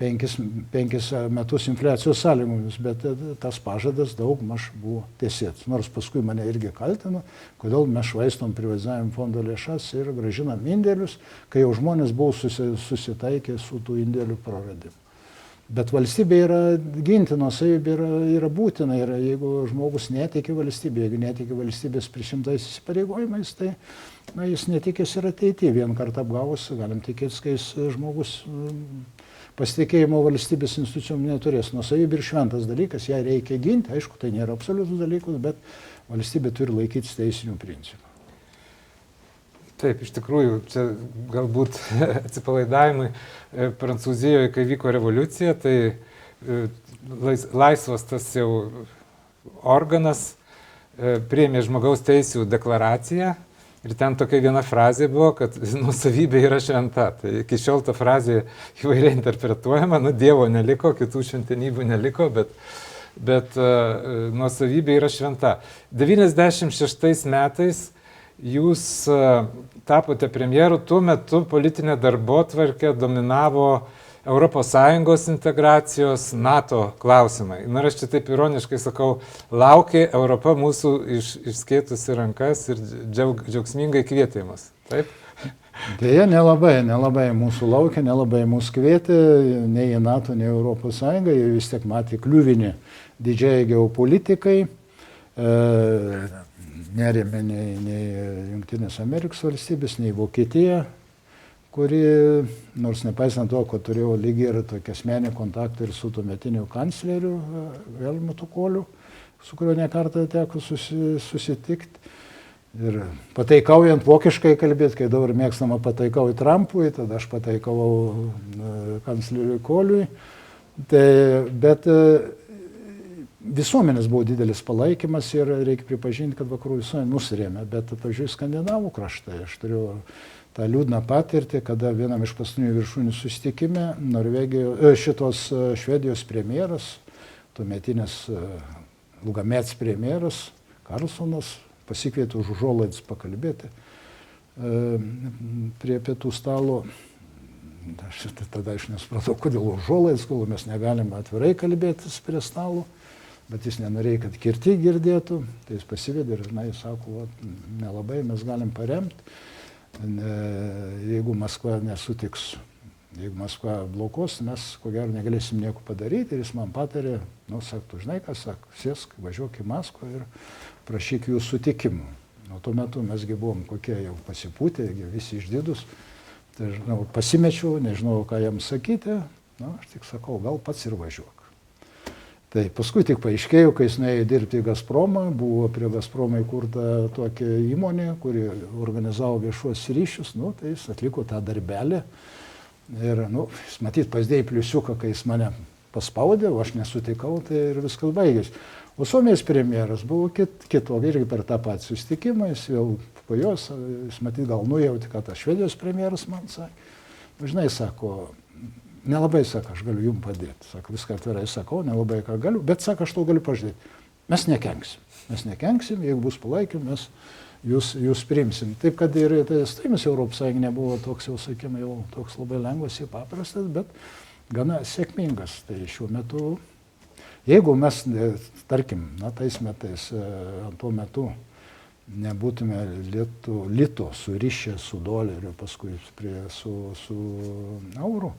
5 metus infliacijos sąlygomis, bet tas pažadas daugmaž buvo tiesėtas. Nors paskui mane irgi kaltino, kodėl mes švaistom privatizavimo fondo lėšas ir gražinam indėlius, kai jau žmonės buvo susitaikę su tų indėlių praradimu. Bet valstybė yra ginti, nuosavybė yra būtina ir jeigu žmogus netiki valstybė, jeigu netiki valstybės prisimtais įsipareigojimais, tai jis netikės ir ateityje. Vien kartą apgavus galim tikėtis, kai žmogus pasitikėjimo valstybės institucijom neturės. Nuosavybė ir šventas dalykas, ją reikia ginti, aišku, tai nėra absoliutus dalykus, bet valstybė turi laikytis teisinių principų. Taip, iš tikrųjų, čia galbūt atsipalaidavimui Prancūzijoje, kai vyko revoliucija, tai laisvas tas jau organas priėmė žmogaus teisių deklaraciją ir ten tokia viena frazė buvo, kad nuosavybė yra šventa. Tai iki šiol ta frazė įvairiai interpretuojama, Dievo neliko, kitų šventenybių neliko, bet nuosavybė yra šventa. 96 metais jūs tapote premjeru, tuo metu politinė darbotvarkė dominavo ES integracijos, NATO klausimai. Ir aš čia taip ironiškai sakau, laukia Europa mūsų išskėtusi rankas ir džiaugsmingai kvietė mus. Taip? Deja, nelabai mūsų laukia, nelabai mūsų kvietė, nei į NATO, nei ES, jie vis tiek matė kliuvinį didžiai geopolitikai. Nerėmė nei Jungtinės Amerikos valstybės, nei Vokietija, kuri, nors nepaisant to, kad turėjo lygiai ir tokį asmenį kontaktą ir su tuometiniu kancleriu Helmutu Koliu, su kuriuo nekartą teko susitikti. Ir pataikaujant vokiškai kalbėti, kai dabar mėgstama pataikauti Trumpui, tada aš pataikavau kancleriui Koliui. Bet visuomenės buvo didelis palaikymas ir reikia pripažinti, kad vakarų visuomenė nusirėmė, bet pažiūrėjau skandinavų kraštai. Aš turėjau tą liūdną patirtį, kada vienam iš paskutinių viršūnių susitikime Švedijos premjeras, tuometinis ilgamets premjeras Karlsonas pasikvietė už užuolaidas pakalbėti prie pietų stalo. Tada aš nesupratau, kodėl užuolaidas, kol mes negalime atvirai kalbėtis prie stalo. bet jis nenorėjo, kad kirti girdėtų, tai jis pasivedė ir, jis sako, nelabai mes galim paremti, jeigu Maskva nesutiks, jeigu Maskva blokuos, mes ko gero negalėsim nieko padaryti ir jis man patarė, tu žinai, ką sako, sėsk, važiuok į Maskvą ir prašyk jų sutikimų. Tuo metu mesgi buvom kokie jau pasipūtę, visi išdidus, tai pasimečiau, nežinau, ką jam sakyti, aš tik sakau, gal pats ir važiuok. Tai paskui tik paaiškėjo, kai jis nuėjo dirbti į Gazpromą, buvo prie Gazpromą įkurta tokia įmonė, kuri organizavo viešuos ryšius, tai jis atliko tą darbelį ir, jis matyt pasidėjo pliusiuką, kai jis mane paspaudė, o aš nesutikau, tai ir viskas baigėsi. O Suomijos premjeras buvo kitokia, irgi per tą patį susitikimą, jis vėl po jos, jis matyt gal nujauti, kad tas Švedijos premjeras man sakė. Žinai, sako, nelabai, sako, aš galiu jums padėti. Sako, viską atvirai sakau, nelabai ką galiu, bet sako, aš to galiu pažadėti. Mes nekenksim. Mes nekenksim, jeigu bus palaikym, mes jūs priimsim. Taip, kad ir stojimas Europos Sąjungai nebuvo toks, jau sakykime, jau toks labai lengvas ir paprastas, bet gana sėkmingas. Tai šiuo metu, jeigu mes, tarkim, tais metais, tuo metu nebūtume lito surišę su doleriu, paskui su euru,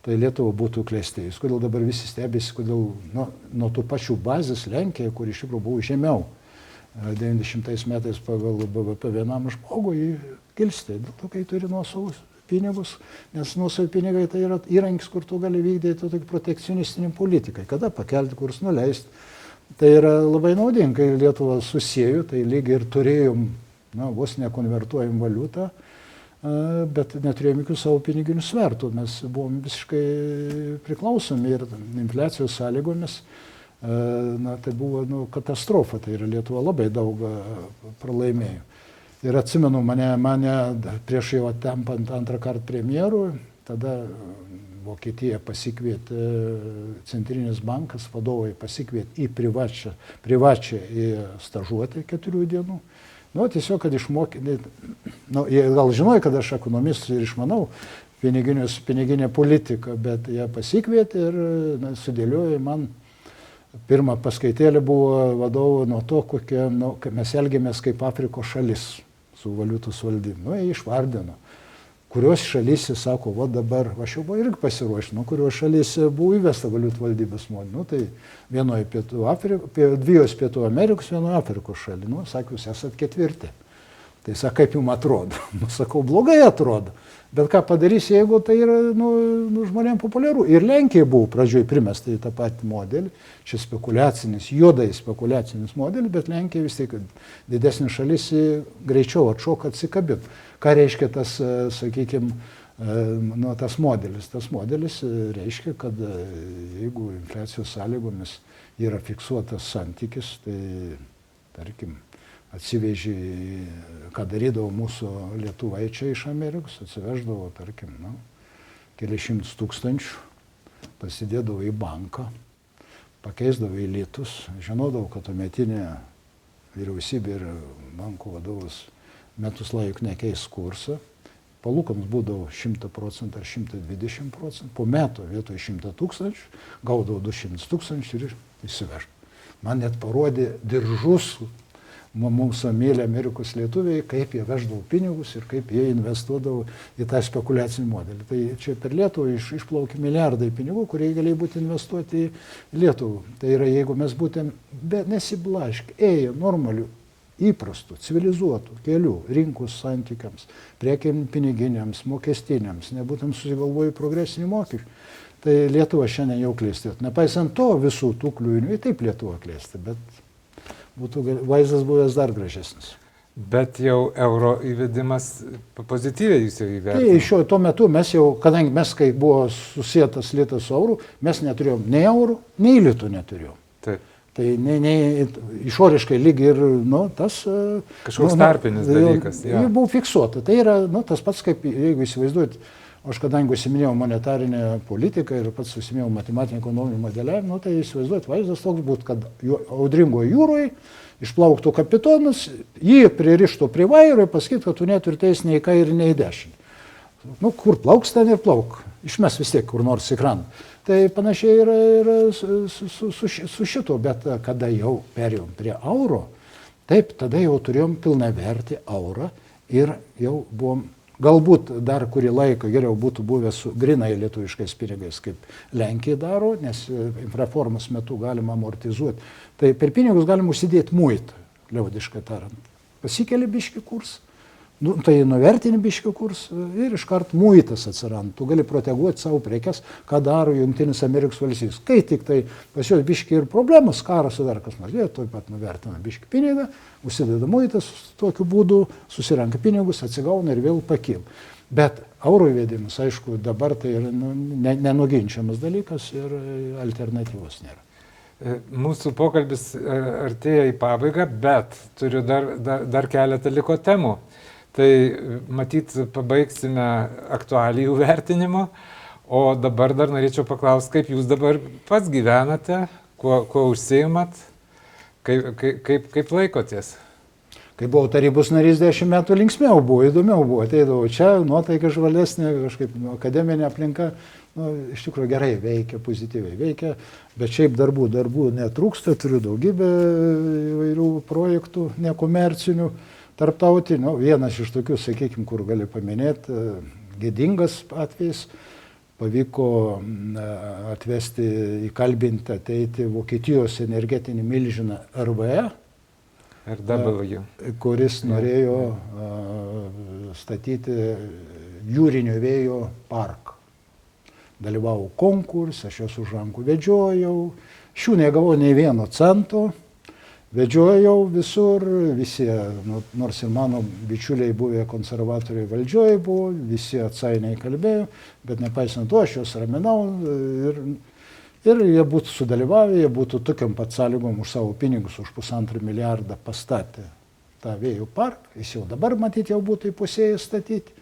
tai Lietuva būtų klestėjus. Kodėl dabar visi stebėsi, kodėl nuo tų pačių bazės Lenkija, kur iš tikrųjų buvo žemiau 90 metais pagal BVP vienam žmogui, kilstė, dėl to, kai turi nuosavus pinigus, nes nuosavi pinigai tai yra įrankis, kur tu gali vykdyti tokį protekcionistinį politiką, kada pakelti, kurs nuleisti. Tai yra labai naudinga, kai Lietuva susijėjo, tai lygiai ir turėjom, vos nekonvertuojam valiutą, bet neturėjom jokių savo piniginių svertų. Mes buvom visiškai priklausomi ir infliacijos sąlygomis, tai buvo katastrofa, tai yra Lietuva labai daug pralaimėjo. Ir atsimenu, mane prieš jau tampant antrą kartą premjeru, tada Vokietija pasikvietė, Centrinis bankas, vadovai pasikvietė į privačią į stažuotę 4 dienų. Tiesiog, kad išmokė, jie gal žinojo, kad aš ekonomistas ir išmanau piniginę politiką, bet jie pasikvietė ir sudėliojo man. Pirma paskaitėlė buvo vadovo nuo to, kokie mes elgiamės kaip Afrikos šalis su valiutos valdymu. Jie išvardino, kurios šalyse, sako, dabar, aš jau irgi pasiruošinu, kurios šalyse buvo įvesta valiutų valdybos modelį. Tai vienoje dviejos Pietų Amerikos, vienoje Afrikos šaly. Sakė, jūs esat 4. Tai sako, kaip jums atrodo? Sakau, blogai atrodo. Bet ką padarys, jeigu tai yra žmonėms populiaru. Ir Lenkija buvo pradžioj primesta į tą patį modelį. Čia spekuliacinis, juodai spekuliacinis modelis, bet Lenkija vis tiek didesnis šalis greičiau atšoka atsikabint. Ką reiškia tas, sakykime, tas modelis? Tas modelis reiškia, kad jeigu infliacijos sąlygomis yra fiksuotas santykis, tai, tarkim, atsivežė, ką darydavo mūsų lietuvaičiai iš Amerikos, atsiveždavo, tarkim, kelišimtus tūkstančių, pasidėdavo į banką, pakeisdavo į litus, žinodavo, kad tuometinė vyriausybė ir bankų vadovas metus laik nekeis kursą, palūkanos būdavo 100% ar 120%, po metų vietoj 100 tūkstančių gaudavo 200 tūkstančių ir įsiveždavo. Man net parodė diržus mūsų mėly Amerikos lietuviai, kaip jie veždavo pinigus ir kaip jie investuodavo į tą spekuliacinį modelį. Tai čia per Lietuvą išplaukė milijardai pinigų, kurie galėjo būti investuoti į Lietuvą. Tai yra, jeigu mes būtume nesiblaškę, ėjo normalių, įprastų, civilizuotų kelių rinkos santykiams, prekiam piniginiams, mokestiniams, nebūtum susigalvoję progresinių mokesčių, tai Lietuva šiandien jau klestėtų. Nepaisant to visų tų kliūvių, taip Lietuva klesti, bet būtų vaizdas buvęs dar gražesnis. Bet jau euro įvedimas pozityviai jūs jau įvertinote. Tai tuo metu mes jau, kadangi mes, kai buvo susietas litas su euru, mes neturėjom nei eurų, nei litų neturėjom. Taip. Tai išoriškai lyg ir, tas... Kažkoks tarpinis dalykas. Jie buvo fiksuota. Tai yra, tas pats, kaip, jeigu įsivaizduojat, aš kadangi užsiminėjau monetarinę politiką ir pats užsiminėjau matematinį ekonominį modeliavimą, tai įsivaizduojat, vaizdas toks būtų, kad audringoje jūroje išplauktų kapitonas, jį pririštų prie vairo ir pasakytų, kad tu neturi teis nei į kairę, nei į dešinę. Kur plauks, ten ir plauk. Išmes vis tiek kur nors į kraną. Tai panašiai yra ir su šito, bet kada jau perėjom prie euro, taip, tada jau turėjom pilnavertį eurą ir jau buvom, galbūt dar kurį laiką geriau būtų buvę su grinai lietuviškais pinigais, kaip Lenkija daro, nes reformos metu galima amortizuoti. Tai per pinigus galima užsidėti muitą, liaudiškai tariant. Pasikeli biški kurs, tai nuvertini biški kurs ir iškart muitas atsiranda. Tu gali proteguoti savo prekes, ką daro Jungtinės Amerikos valstijos. Kai tik tai pas juos biški ir problemas, karas dar kas nors, jie taip pat nuvertina biški pinigą, užsideda muitas, tokiu būdu susirenka pinigus, atsigauna ir vėl pakyla. Bet euro įvedimas, aišku, dabar tai yra nenuginčiamas dalykas ir alternatyvos nėra. Mūsų pokalbis artėja į pabaigą, bet turiu dar keletą liko temų. Tai matyt, pabaigsime aktualijų vertinimo, o dabar dar norėčiau paklausti, kaip jūs dabar pats gyvenate, kuo užsiimat, kaip laikotės? Kai buvau tarybos narys 10 metų linksmiau buvo, įdomiau buvo, ateidavau čia, nuotaika žvalesnė, kažkaip akademinė aplinka, iš tikrųjų gerai veikia, pozityviai veikia, bet šiaip darbų netrūksta, turiu daugybę įvairių projektų, nekomercinių, tarptautinių. Vienas iš tokių, sakykime, kur gali paminėti, gėdingas atvejis, pavyko atvesti, įkalbinti, ateiti Vokietijos energetinį milžiną RWE, kuris norėjo statyti jūrinio vėjo parką. Dalyvavau konkursą, aš juos už rankų vedžiojau, šių negavau nei vieno cento, vedžiojau visur, visi, nors ir mano bičiuliai buvę konservatoriai valdžioje buvo, visi atsainiai kalbėjo, bet nepaisant to, aš juos raminau ir jie būtų sudalyvavę, jie būtų tokiam pat sąlygom už savo pinigus, už 1,5 milijardą pastatę tą vėjų parką, jis jau dabar, matyt, jau būtų įpusėjęs statyti.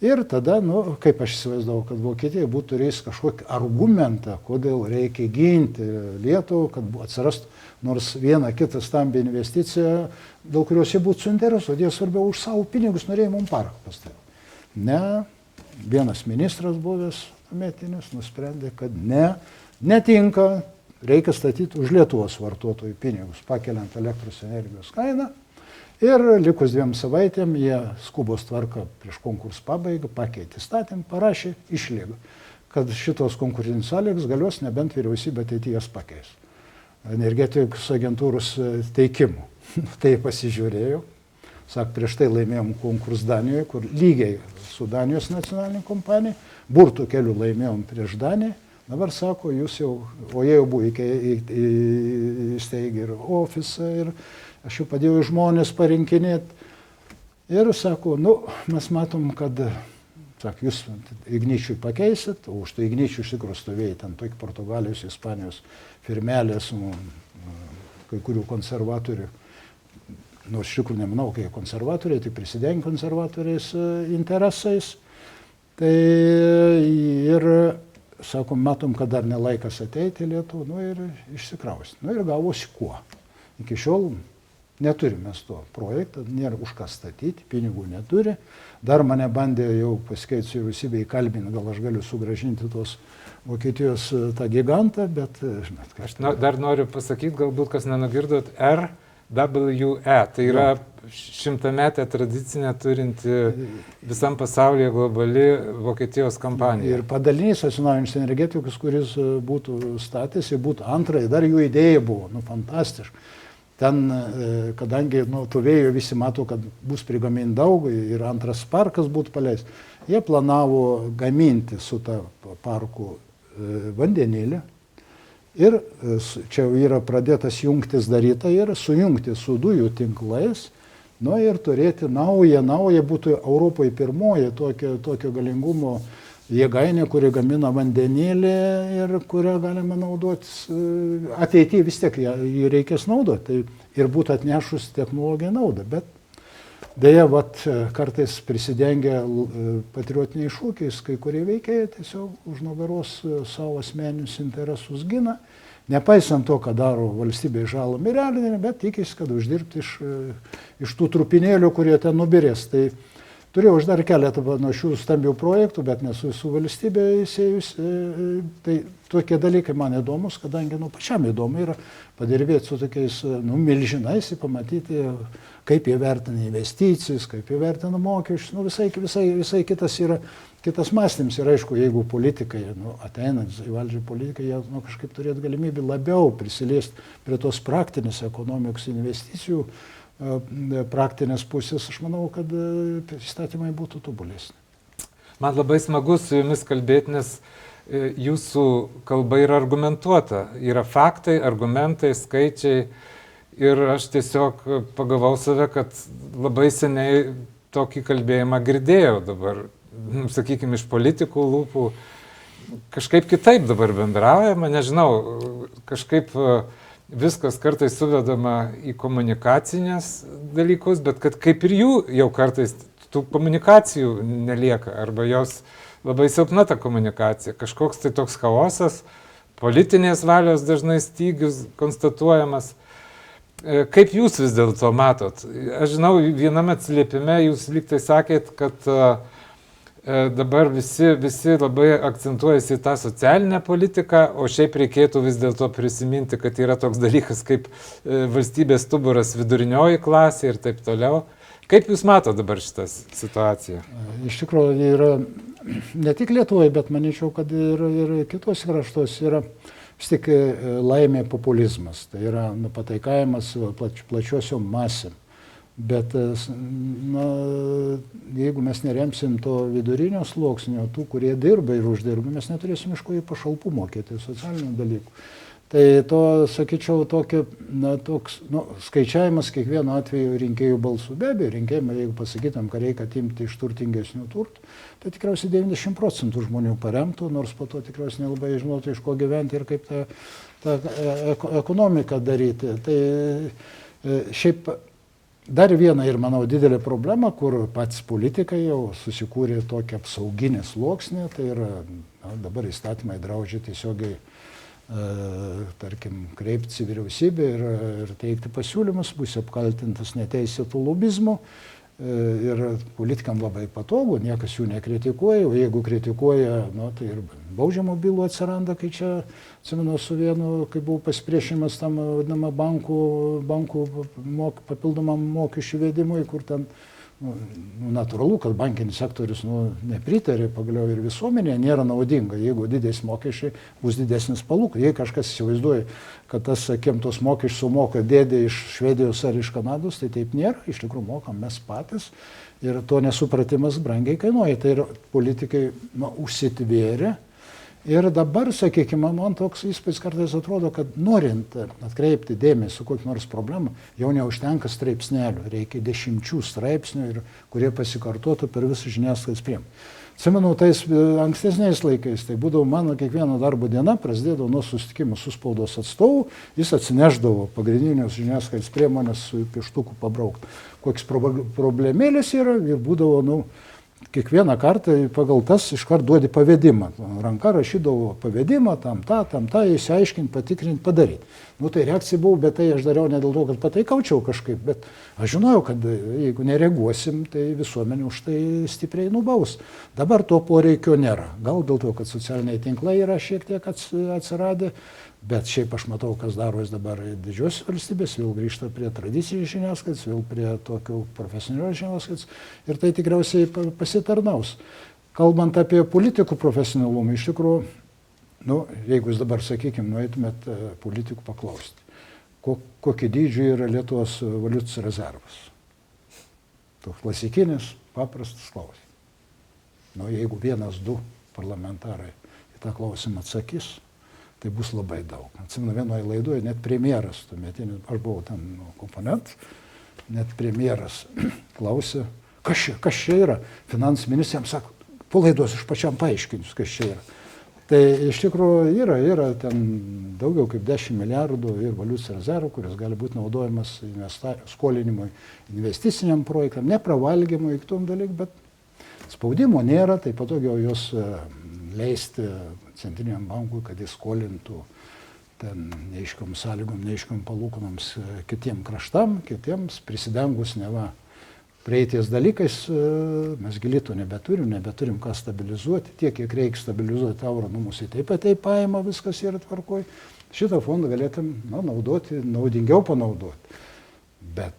Ir tada, kaip aš įsivaizdavau, kad Vokietija būtų turėjęs kažkokį argumentą, kodėl reikia ginti Lietuvą, kad atsirastų nors vieną kitą stambę investiciją, dėl kurios jie būtų suinteresuoti, jie svarbiau už savo pinigus norėjo mums parką pastatyti. Ne, vienas ministras buvęs tuometinis nusprendė, kad netinka, reikia statyti už Lietuvos vartotojų pinigus, pakeliant elektros energijos kainą. Ir likus 2 savaitėm jie skubos tvarka prieš konkursų pabaigą pakeitė įstatymą, parašė išlygą, kad šitos konkursinius sąlygas galios nebent vyriausybė ateities pakeis. Energetikos agentūros teikimų. Tai pasižiūrėjau. Sak, prieš tai laimėjom konkursą Danijoje, kur lygiai su Danijos nacionalinė kompanija, burtų kelių laimėjom prieš Daniją. Dabar sako, jūs jau, o jie jau buvo įsteigę ir ofisą, ir aš jau padėjau žmonės parinkinėti. Ir sako, mes matom, kad, jūs Igničiui pakeisit, o už tai Igničiui iš tikrųjų stovėjai ten tokie Portugalijos, Ispanijos firmelės, kai kurių konservatorių. Nors iš tikrųjų nemanau, kai konservatoriai, tik prisidengė konservatoriais interesais. Tai ir sakom, matom, kad dar nelaikas ateiti į Lietuvą, ir išsikrausti. Ir gavosi kuo. Iki šiol neturime mes to projektą, nėra už ką statyti, pinigų neturi. Dar mane bandė jau pasikeitus vyriausybę įkalbinti, gal aš galiu sugrąžinti tos Vokietijos tą gigantą, bet žinot, ką aš tai... Dar noriu pasakyti, galbūt kas nenugirdot, RWE, tai yra 100-metę tradicinę turinti visam pasaulyje globali Vokietijos kompanija. Ir padalinys atsinaujinančios energetikos, kuris būtų statęs, būtų antrai, dar jų idėja buvo, fantastiška. Ten, kadangi tų vėjų visi mato, kad bus prigaminti daug ir antras parkas būtų paleis, jie planavo gaminti su tą parku vandenilį. Ir čia yra pradėtas jungtis daryta ir sujungti su dujų tinklais, ir turėti naują būtų Europoje pirmoji tokio galingumo jėgainė, kuri gamina vandenėlį ir kurią galima naudotis ateityje, vis tiek jį reikės naudoti ir būtų atnešus technologiją naudą. Bet dėja, kartais prisidengia patriotiniais šūkiais, kai kurie veikėjai tiesiog už nugaros savo asmeninius interesus gina, nepaisant to, ką daro valstybė žalą milijardinį, bet tikisi, kad uždirbti iš tų trupinėlių, kurie ten nubirės. Tai Turėjau aš dar keletą panašių stambių projektų, bet nesu su valstybė įsėjus. Tai tokie dalykai man įdomus, kadangi pačiam įdomu yra padirbėti su tokiais milžinais ir pamatyti, kaip jie vertina investicijas, kaip jie vertina mokesčius. Visai kitas mąstymas. Ir aišku, jeigu politikai, ateinant į valdžią politikai, jie kažkaip turėtų galimybę labiau prisiliesti prie tos praktinės ekonomikos investicijų, praktinės pusės, aš manau, kad įstatymai būtų tobulesni. Man labai smagu su jumis kalbėti, nes jūsų kalba yra argumentuota. Yra faktai, argumentai, skaičiai. Ir aš tiesiog pagavau save, kad labai seniai tokį kalbėjimą girdėjau dabar, sakykime, iš politikų lūpų. Kažkaip kitaip dabar bendraujama, nežinau, kažkaip viskas kartais suvedama į komunikacinės dalykus, bet kad kaip ir jų jau kartais tų komunikacijų nelieka, arba jos labai silpna ta komunikacija, kažkoks tai toks chaosas, politinės valios dažnai stygius konstatuojamas. Kaip jūs vis dėlto matot? Aš žinau, viename atsiliepime jūs lygtai sakėt, kad dabar visi labai akcentuojasi į tą socialinę politiką, o šiaip reikėtų vis dėlto prisiminti, kad yra toks dalykas kaip valstybės stuburas vidurinioji klasė ir taip toliau. Kaip jūs mato dabar šitą situaciją? Iš tikrųjų, yra ne tik Lietuvoje, bet manyčiau, kad ir kitos kraštos yra vis tik laimė populizmas. Tai yra pataikavimas plačiosiom masėm. Bet jeigu mes neremsim to vidurinio sluoksnio, tų, kurie dirba ir uždirba, mes neturėsim iš ko į pašalpų mokėti, socialinių dalykų. Tai to, sakyčiau, toks skaičiavimas kiekvieno atveju rinkėjų balsų. Be abejo, rinkėjimai, jeigu pasakytum, kad reikia atimti iš turtingesnių turtų, tai tikriausiai 90% žmonių paremtų, nors po to tikriausiai nelabai žinotų, iš ko gyventi ir kaip tą ekonomiką daryti. Tai šiaip dar viena ir, manau, didelė problema, kur patys politikai jau susikūrė tokią apsauginę sluoksnį, tai yra dabar įstatymai draudžia tiesiogiai, tarkim, kreiptis į vyriausybę ir teikti pasiūlymus, bus apkaltintas neteisėtų lobizmu. Ir politikam labai patogu, niekas jų nekritikuoja, o jeigu kritikuoja, tai ir baudžiamo bylų atsiranda, kai čia, atsimenu, su vienu, kai buvo pasipriešinimas tam vadinamą bankų papildomam mokesčių vedimui, kur ten natūralu, kad bankinis sektorius nepritarė, pagaliau ir visuomenė nėra naudinga, jeigu didesni mokesčiai bus didesnis palūkanos. Jei kažkas įsivaizduoja, kad tas, sakykim, tos mokesčius sumoka dėdė iš Švedijos ar iš Kanados, tai taip nėra, iš tikrųjų mokam mes patys ir to nesupratimas brangiai kainuoja. Tai ir politikai užsitvėrė. Ir dabar, sakykime, man toks įspūdis kartais atrodo, kad norint atkreipti dėmesį kokį nors problemą, jau neužtenka straipsnelių, reikia 10 straipsnių, kurie pasikartotų per visą žiniasklaidos priemonę. Atsimenu, tais ankstesniais laikais, tai būdavo mano kiekvieno darbo diena, prasidėdavo nuo susitikimų su spaudos atstovu, jis atsineždavo pagrindinius žiniasklaidos priemonės su pieštuku pabraukti. Koks problemėlis yra ir būdavo, kiekvieną kartą pagal tas iškart duodi pavedimą. Ranka rašydavo pavedimą, tam tą, įsiaiškinti, patikrinti, padaryti. Tai reakcija buvo, bet tai aš dariau ne dėl to, kad pataikaučiau kažkaip, bet aš žinojau, kad jeigu nereaguosim, tai visuomenė už tai stipriai nubaus. Dabar to poreikio nėra. Gal dėl to, kad socialiniai tinklai yra šiek tiek atsiradę, bet šiaip aš matau, kas daros dabar didžiosios valstybės, vėl grįžta prie tradicijos žiniasklaidos, vėl prie tokių profesionalios žiniasklaidos ir tai tikriausiai pasitarnaus. Kalbant apie politikų profesionalumą, iš tikrųjų, jeigu jūs dabar, sakykime, nueitumėt politikų paklausti, kokį dydžių yra Lietuvos valiutos rezervas. Toks klasikinis, paprastas klausimas. Jeigu 1-2 parlamentarai į tą klausimą atsakys, tai bus labai daug. Atsimenu, vienoje laidoje net premjeras, tuometinis, aš buvau ten komponentas, net premjeras klausė, kas čia yra. Finansų ministras jam sako, po laidos aš pačiam paaiškinsiu, kas čia yra. Tai iš tikrųjų yra ten daugiau kaip 10 milijardų ir valiutos rezervų, kuris gali būti naudojamas skolinimui, investiciniam projektam, nepravalgymui, kitom dalykam, bet spaudimo nėra, tai patogiau jos leisti centriniam bankui, kad jis skolintų ten neaiškiom sąlygom, neaiškiom palūkanoms kitiem kraštam, kitiems prisidengus neva praeities dalykais mes gilito nebeturim ką stabilizuoti, tiek, kiek reikia stabilizuoti eurą, mūsų taip pat tai paima, viskas yra tvarkoj. Šitą fondą galėtum naudoti, naudingiau panaudoti. Bet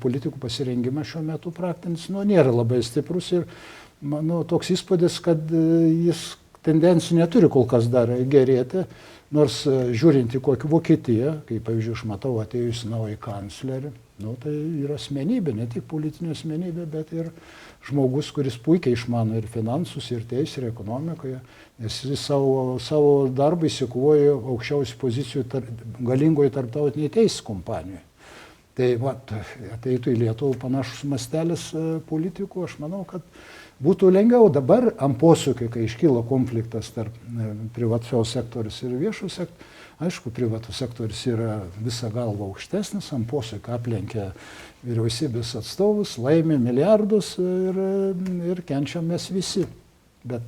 politikų pasirengimas šiuo metu praktinis nėra labai stiprus ir mano toks įspūdis, kad jis tendencijų neturi kol kas dar gerėti. Nors žiūrint į kokią Vokietiją, kaip pavyzdžiui, aš matau atėjus naują kanclerį, tai yra asmenybė, ne tik politinė asmenybė, bet ir žmogus, kuris puikiai išmano ir finansus, ir teisę, ir ekonomikoje, nes jis savo darbą įsikovojo aukščiausių pozicijų galingoje tarptautinėje teisės kompanijoje. Tai ateitų į Lietuvą panašus mastelis politikų, aš manau, kad būtų lengviau. Dabar ant posūkio, kai iškyla konfliktas tarp privataus sektorius ir viešo sektorius, aišku, privatus sektorius yra visą galvą aukštesnis, ant posūkio aplenkia vyriausybės atstovus, laimė milijardus ir kenčiam mes visi. Bet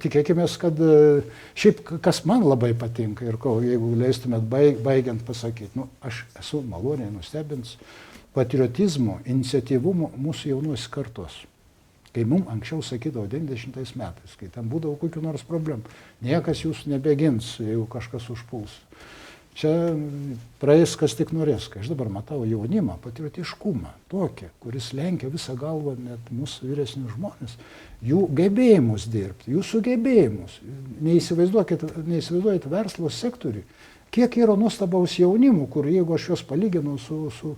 tikėkime, kad šiaip kas man labai patinka ir jeigu leistumėt baigiant pasakyti, aš esu maloniai nustebintas patriotizmo, iniciatyvumo mūsų jaunos kartos. Kai mums anksčiau sakydavo 90 metais, kai ten būdavo kokių nors problemų, niekas jūs nebegins, jeigu kažkas užpuls. Čia praeis, kas tik norės. Kai aš dabar matau jaunimą, patriotiškumą, tokį, kuris lenkia visą galvą net mūsų vyresnius žmonės, jų gebėjimus dirbti, jų sugebėjimus. Neįsivaizduojate verslo sektoriui, kiek yra nuostabaus jaunimų, kur jeigu aš juos palyginu su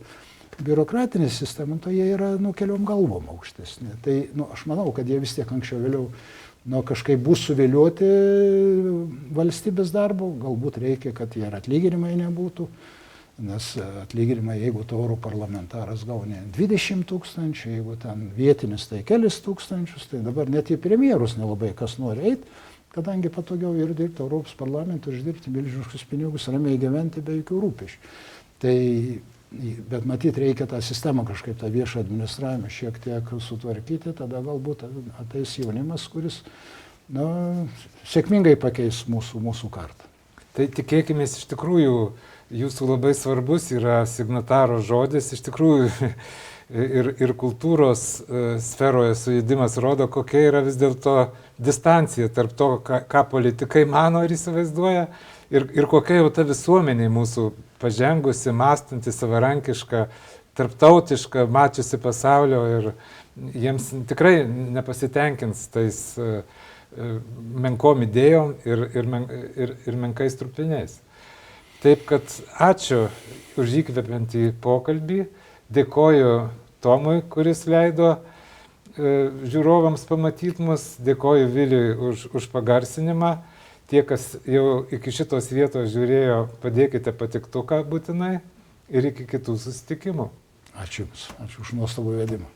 biurokratinė sistema, tai jie yra keliom galvom aukštesni. Tai aš manau, kad jie vis tiek anksčiau vėliau kažkaip bus suviliuoti valstybės darbo, galbūt reikia, kad ir atlyginimai nebūtų, nes atlyginimai, jeigu tu europarlamentaras gauni 20 000, jeigu ten vietinis tai kelis tūkstančius, tai dabar net į premjerus nelabai kas nori eiti, kadangi patogiau ir dirbti Europos parlamentui, uždirbti milžiniškus pinigus, ramiai gyventi be jokių rūpesčių. Bet matyt, reikia tą sistemą kažkaip, tą viešą administravimą šiek tiek sutvarkyti, tada galbūt ateis jaunimas, kuris sėkmingai pakeis mūsų kartą. Tai tikėkime, iš tikrųjų, jūsų labai svarbus yra signataro žodis, iš tikrųjų ir kultūros sferoje sujudimas rodo, kokia yra vis dėlto distancija tarp to, ką politikai mano ir įsivaizduoja, ir kokia jau ta visuomenė mūsų pažengusi, mąstanti, savarankiška, tarptautiška, mačiusi pasaulio ir jiems tikrai nepasitenkins tais menkom idėjom ir menkais trupiniais. Taip kad ačiū už įkvepiantį pokalbį, dėkoju Tomui, kuris leido žiūrovams pamatyti mus, dėkoju Viliui už pagarsinimą. Tie, kas jau iki šitos vietos žiūrėjo, padėkite patiktuką būtinai ir iki kitų susitikimų. Ačiū Jums, ačiū už nuostabų vedimą.